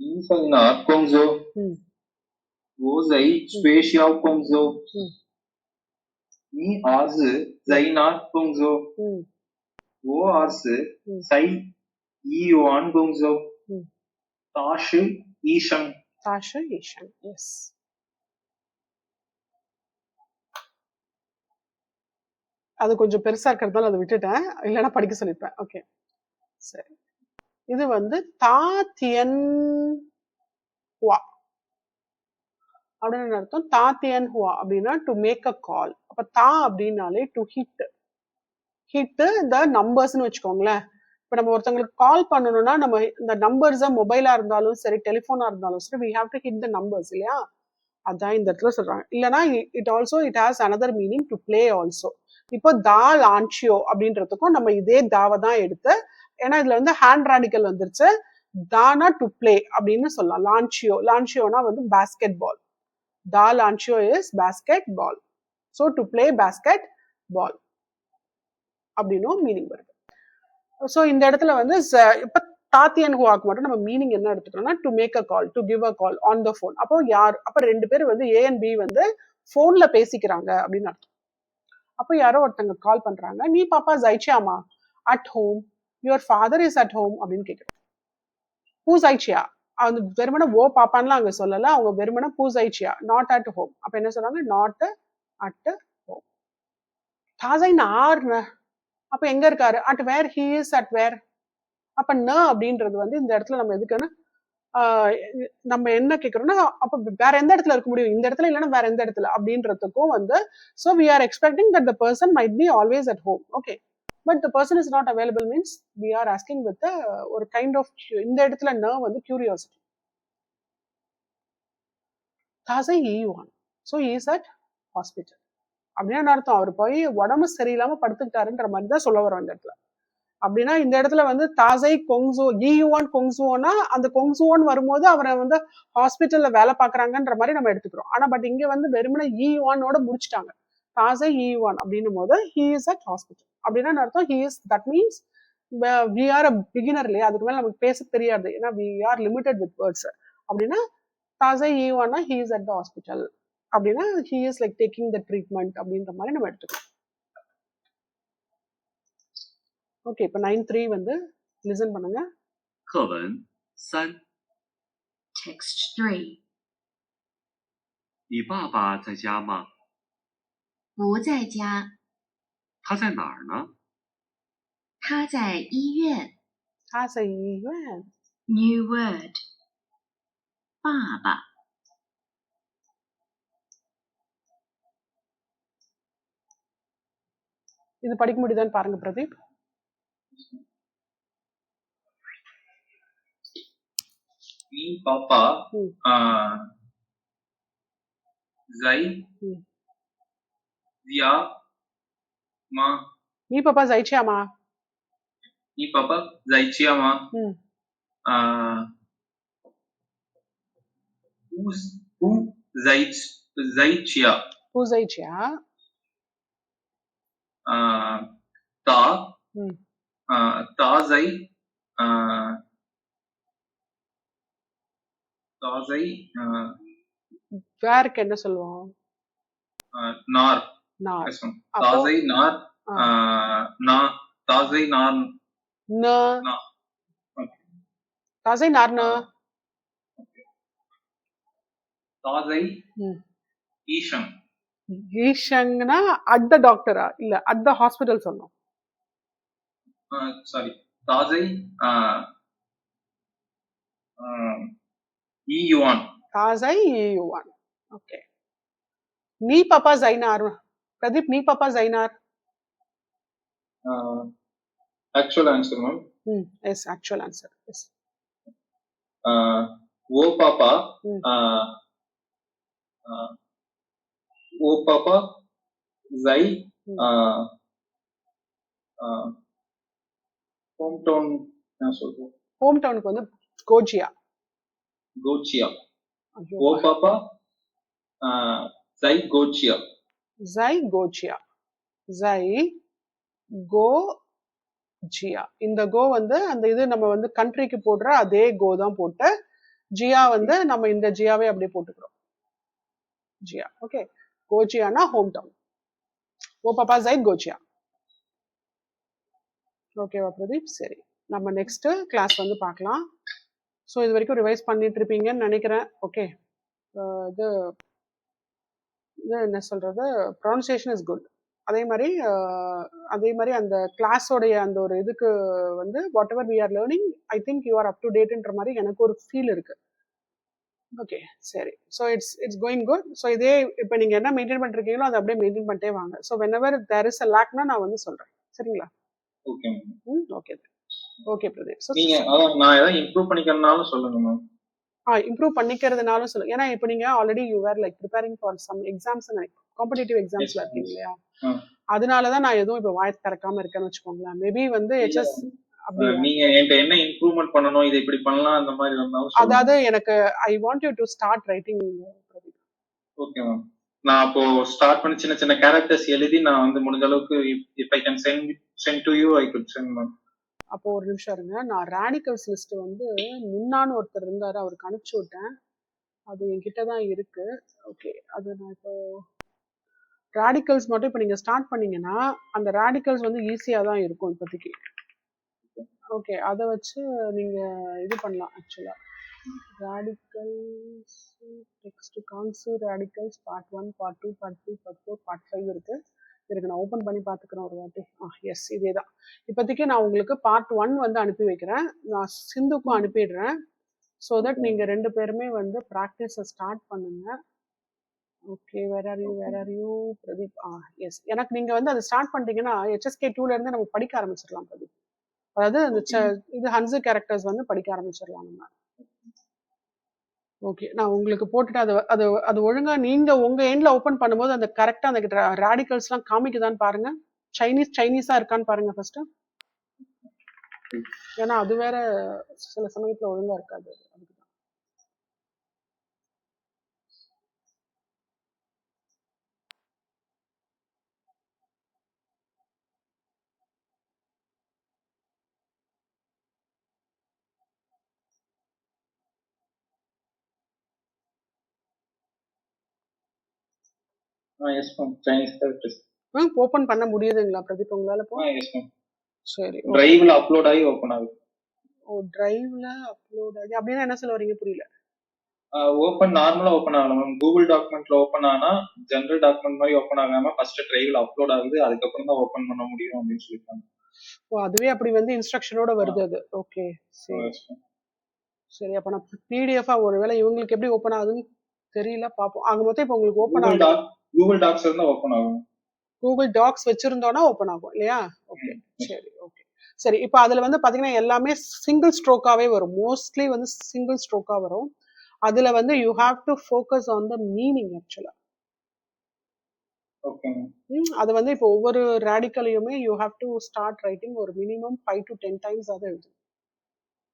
你在哪儿工作？我在学校工作。你儿子在哪儿工作？我儿子在医院工作。他是医生。 தாஷு ஈஷன் எஸ் அது கொஞ்சம் பெருசா இருக்கிறதால அதை விட்டுட்டேன் இல்லைன்னா படிக்க சொல்லிப்பேன் ஓகே சரி இது வந்து தா தியன் ஹுவா அப்படின்னு அர்த்தம் தா தியன் ஹுவா அப்படின்னா டு மேக் அ கால் அப்ப தா அப்படின்னாலே டு ஹிட் ஹிட் இந்த நம்பர்ஸ்னு வச்சுக்கோங்களேன் இப்ப நம்ம ஒருத்தவங்களுக்கு கால் பண்ணணும்னா நம்ம இந்த நம்பர்ஸை மொபைலா இருந்தாலும் சரி டெலிஃபோனா இருந்தாலும் சரி we have to hit the numbers இல்லையா அதான் இந்த இடத்துல சொல்றாங்க இல்லைன்னா it also it has another meaning to play also இப்போ தா லான்ச்சியோ அப்படின்றதுக்கும் நம்ம இதே தாவை தான் எடுத்து ஏன்னா இதுல வந்து ஹேண்ட் ராடிக்கல் வந்துருச்சு தானா டு பிளே அப்படின்னு சொல்லலாம் லான்ச்சியோனா வந்து பேஸ்கெட் பால் தா லான்ச்சியோ is basketball so to play basketball அப்படின்னும் மீனிங் வருது ஸோ இந்த இடத்துல வந்து இப்போ தாத்தியன் ஹுவாக்கு மட்டும் நம்ம மீனிங் என்ன எடுத்துக்கணும்னா to make a call to give a call on the phone அப்போ அப்போ ரெண்டு பேர் வந்து ஏ அண்ட் பி வந்து ஃபோன்ல பேசிக்கிறாங்க அப்படின்னு அர்த்தம் அப்போ யாரோ ஒருத்தங்க கால் பண்றாங்க நீ பாப்பா ஜைச்சியாமா at home your father is at home அப்படின்னு கேட்குறாங்க பூ ஜைச்சியா அவங்க வெறுமனை ஓ பாப்பான்லாம் அங்க சொல்லல அவங்க வெறுமனை பூ ஜைச்சியா நாட் அட் ஹோம் அப்ப என்ன சொல்றாங்க நாட் அட் ஹோம் தாசை நார்ன அப்ப எங்க இருக்காரு at where he is at where அப்ப ந அப்படின்றது வந்து இந்த இடத்துல நம்ம எதுக்குன்னா நம்ம என்ன கேட்கறோம்னா அப்ப வேற எந்த இடத்துல இருக்க முடியும் இந்த இடத்துல இல்லைன்னா வேற எந்த இடத்துல அப்படின்றதுக்கும் வந்து so we are expecting that the person might be always at home okay but the person is not available means we are asking with ஒரு கைண்ட் ஆஃப் இந்த இடத்துல ந வந்து கியூரியாசிட்டி தாசை ஈவான் ஸோ இஸ் அட் ஹாஸ்பிட்டல் அப்படின்னு அர்த்தம் அவர் போய் உடம்பு சரியில்லாம படுத்துக்கிட்டாருன்ற மாதிரி தான் சொல்ல வரோம் இந்த இடத்துல அப்படின்னா இந்த இடத்துல வந்து தாசை கொங்சோ ஈயுவான் கொங்சுவோனா அந்த கொங்சுவோன் வரும்போது அவரை வந்து ஹாஸ்பிட்டல்ல வேலை பார்க்கறாங்கன்ற மாதிரி நம்ம எடுத்துக்கிறோம் ஆனா பட் இங்க வந்து வெறுமனே ஈயுவானோட முடிச்சிட்டாங்க தாசை ஈயுவான் அப்படின்னும் போது ஹி இஸ் அட் ஹாஸ்பிட்டல் அப்படின்னா அர்த்தம் he is that means we are a beginner இல்லையா அதுக்கு மேல நமக்கு பேச தெரியாது ஏன்னா we are limited with words அப்படின்னா தாசை ஈயுவானா he is at the hospital அப்படின்னா he is like taking the treatment அப்படின்ற மாதிரி நம்ம எடுத்துக்கலாம் ஓகே இப்போ 9-3 வந்து லிசன் பண்ணுங்க 课文3 Text 3. 你爸爸在家吗？不在家，他在哪儿呢？他在医院。他在医院 New word. 爸爸， இது படிக்க முடியுதான்னு பாருங்க பிரதீப் நீ பாப்பா ஜை தியா மா நீ பாப்பா ஜெயிச்சியாமா நீ பாப்பா ஜைச்சியாமா ம் ஹூ ஜைச்சியா பூசைச்சியா தா ம் தாசை தாசை வேருக்கு என்ன சொல்லுவோம் நார் நார் yes, ma'am. அப்போ தாசை நார் நா தாசை நார் ந நா தாசை நார்ன தாசை ம் ஈஷன் ஈஷங்னா அட் த டாக்டரா இல்ல அட் த ஹாஸ்பிட்டல் சொன்னோம் சாரி தாசை ஈயுவான் தாசை யுவான் ஓகே நீ பாப்பா ஜைனார் பிரதீப் நீ பாப்பா ஜைனார் actual answer ma'am hmm yes actual answer yes ஓ பாப்பா ம் ஓ பாப்பா ஜை ஹோம் டவுன் என்ன சொல்றோம் ஹோம் டவுனுக்கு வந்து கோஜியா கோச்சியா ஐயோ ஓ பாப்பா ஜை கோச்சியா ஜை கோஜியா ஜை கோஜியா இந்த கோ வந்து அந்த இது நம்ம வந்து கண்ட்ரிக்கு போடுற அதே கோ தான் போட்டு ஜியா வந்து நம்ம இந்த ஜியாவே அப்படியே போட்டுக்கிறோம் ஜியா ஓகே கோஜியானா ஹோம் டவுன் ஓ பாப்பா ஜை கோஜியா ஓகேவா பிரதீப் சரி நம்ம நெக்ஸ்ட் கிளாஸ் வந்து பார்க்கலாம் ஸோ இது வரைக்கும் ரிவைஸ் பண்ணிட்டு இருப்பீங்கன்னு நினைக்கிறேன் ஓகே இது இது என்ன சொல்றது ப்ரொனன்சியேஷன் இஸ் குட் அதே மாதிரி அந்த கிளாஸோடைய அந்த ஒரு இதுக்கு வந்து whatever we are learning I think you are up to டேட்ன்ற மாதிரி எனக்கு ஒரு ஃபீல் இருக்கு ஓகே சரி ஸோ இட்ஸ் கோயிங் குட் ஸோ இதே இப்போ நீங்கள் என்ன மெயின்டைன் பண்ணிருக்கீங்களோ அதை அப்படியே மெயின்டைன் பண்ணிட்டே வாங்க so whenever there is a லேக்னா நான் வந்து சொல்கிறேன் சரிங்களா ஓகே ம் ஓகே ஓகே பிரதீப் ஸோ நீங்க அதான் நான் ஏதாவது இம்ப்ரூவ் பண்ணிக்கிறனாலும் சொல்லுங்க மேம் இம்ப்ரூவ் பண்ணிக்கிறதுனாலும் சொல்லுங்க ஏன்னா இப்போ நீங்க already you were like preparing for some exams competitive எக்ஸாம்ஸ்ல இருக்கீங்க இல்லையா அதனாலதான் நான் எதுவும் இப்போ வாய் திறக்காம இருக்கேன்னு வச்சுக்கோங்களேன் மேபி வந்து ஹெச்எஸ் அப்படி நீங்க என்கிட்ட என்ன இம்ப்ரூவ்மெண்ட் பண்ணணும் இதை இப்படி பண்ணலாம் அந்த மாதிரி வந்தாலும் அதாவது எனக்கு I want you to start writing okay ma'am நான் அப்போ ஸ்டார்ட் பண்ணி சின்ன சின்ன கேரக்டர்ஸ் எழுதி நான் வந்து முடிஞ்ச அளவுக்கு if I can send to you I could send ma'am அப்போ ஒரு நிமிஷம் இருங்க நான் ரேடிக்கல்ஸ் லிஸ்ட் வந்து முன்னான்னு ஒருத்தர் இருந்தாரு அவருக்கு அனுப்பிச்சு விட்டேன் அது என்கிட்ட தான் இருக்கு ஓகே அது நான் இப்போ ரேடிக்கல்ஸ் மட்டும் இப்போ நீங்க ஸ்டார்ட் பண்ணீங்கன்னா அந்த ரேடிக்கல்ஸ் வந்து ஈஸியா தான் இருக்கும் இப்போதைக்கு ஓகே அதை வச்சு நீங்க இது பண்ணலாம் ஆக்சுவலா ரேடிக்கல்ஸ் டெக்ஸ்ட் கான்சு radicals part 1 part 2 part 3 part 4 part 5 இருக்கு நான் ஓப்பன் பண்ணி பார்த்துக்கிறேன் ஒரு வாட்டி எஸ் இதே தான் இப்போதைக்கு நான் உங்களுக்கு பார்ட் 1 வந்து அனுப்பி வைக்கிறேன் நான் சிந்துக்கும் அனுப்பிடுறேன் ஸோ தட் நீங்கள் 2 பேருமே வந்து ப்ராக்டிஸை ஸ்டார்ட் பண்ணுங்க okay where are you Pradeep yes எனக்கு நீங்கள் வந்து அதை ஸ்டார்ட் பண்ணிட்டீங்கன்னா HSK 2லேருந்து நம்ம படிக்க ஆரம்பிச்சிடலாம் பிரதீப் அதாவது அந்த இது ஹன்ஸு கேரக்டர்ஸ் வந்து படிக்க ஆரம்பிச்சிடலாம் நம்ம ஓகே நான் உங்களுக்கு போட்டுட்டு அது ஒழுங்கா நீங்க உங்க எண்ட்ல ஓபன் பண்ணும்போது அந்த கரெக்டா அந்த ரேடிக்கல்ஸ் எல்லாம் காமிக்குதான்னு பாருங்க சைனீஸா இருக்கான்னு பாருங்க ஃபர்ஸ்ட் ஏன்னா அது வேற சில சமயத்துல ஒழுங்கா இருக்காது அதுக்குதான் yes ma'am Chinese characters open பண்ண முடியுதுங்களா பிரதீப் உங்களால இப்போ எஸ் மேம் சரி டிரைவ்ல அப்லோட் ஆகி ஓபன் ஆகுது ஓ டிரைவ்ல அப்லோட் ஆகி அப்படின்னா என்ன சொல்ல வரீங்க புரியல ஓபன் நார்மலா ஓபன் ஆகலாம் மேம் கூகுள் டாக்குமெண்ட்ல ஓபன் ஆனா ஜெனரல் டாக்குமெண்ட் மாதிரி ஓபன் ஆகாம ஃபர்ஸ்ட் டிரைவ்ல அப்லோட் ஆகுது அதுக்கப்புறம் தான் ஓபன் பண்ண முடியும் அப்படின்னு சொல்லிருக்காங்க ஓ அதுவே அப்படி வந்து இன்ஸ்ட்ரக்ஷனோட வருது அது ஓகே சரி சரி அப்ப நான் பிடிஎஃப் ஒருவேளை இவங்களுக்கு எப்படி ஓபன் ஆகுதுன்னு தெரியல பாப்போம் ஆக மொத்தம் இப்போ உங்களுக்கு ஓபன் ஆகும் கூகுள் டாக்ஸ் இருந்தா ஓபன் ஆகும் கூகுள் டாக்ஸ் வச்சிருந்தோம்னா ஓபன் ஆகும் இல்லையா ஓகே சரி ஓகே சரி இப்போ அதுல வந்து பாத்தீங்கன்னா எல்லாமே சிங்கிள் ஸ்ட்ரோக்காவே வரும் மோஸ்ட்லி வந்து சிங்கிள் ஸ்ட்ரோக்கா வரும் அதுல வந்து you have to focus on the meaning ஆக்சுவலா ஓகே அது வந்து இப்போ ஒவ்வொரு ரேடிக்கலையுமே you have to start writing ஒரு மினிமம் 5 to 10 டைம்ஸ் அதை எழுது.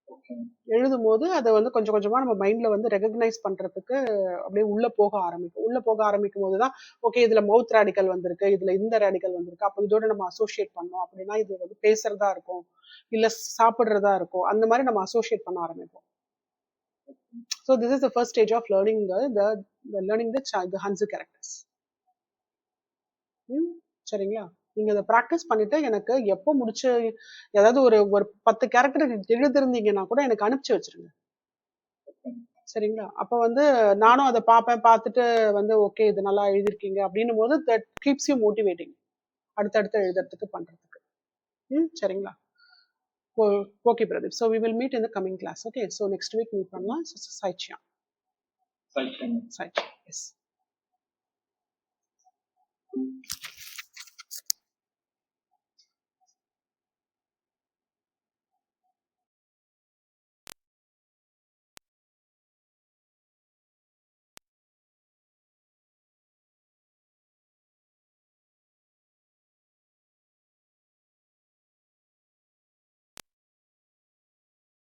ஓகே எழுதும் போது அதை வந்து கொஞ்சம் கொஞ்சமா நம்ம மைண்ட்ல வந்து ரெகக்னைஸ் பண்றதுக்கு அப்படியே உள்ள போக ஆரம்பிக்கும். உள்ள போக ஆரம்பிக்கும் போதுதான் ஓகே இதுல மவுத் ரேடிக்கல் வந்திருக்கு, இதுல இந்த ரேடிக்கல் வந்திருக்கு, அப்போ இதோட நம்ம அசோசியேட் பண்ணோம் அப்படின்னா இது வந்து பேசுறதா இருக்கும், இல்ல சாப்பிடுறதா இருக்கும், அந்த மாதிரி நம்ம அசோசியேட் பண்ண ஆரம்பிப்போம். So this is the first stage of learning the Hanzi characters. சரிங்களா? நீங்க இதை ப்ராக்டிஸ் பண்ணிட்டு எனக்கு எப்போ முடிச்சு ஏதாவது ஒரு ஒரு 10 கேரக்டர் எழுதிருந்தீங்கன்னா கூட எனக்கு அனுப்பிச்சு வச்சிருங்க. சரிங்களா? அப்ப வந்து நானும் அதை பார்ப்பேன், பார்த்துட்டு வந்து ஓகே இது நல்லா எழுதிருக்கீங்க அப்படின்னும் போது தட் கீப்ஸ் யூ மோட்டிவேட்டிங் அடுத்தடுத்து எழுதுறதுக்கு பண்றதுக்கு. சரிங்களா? Okay Pradeep. So we will meet in the coming class. Okay, so next week meet பண்ணலாம். சைச்சியா. சைட் சைச்சியா, எஸ்.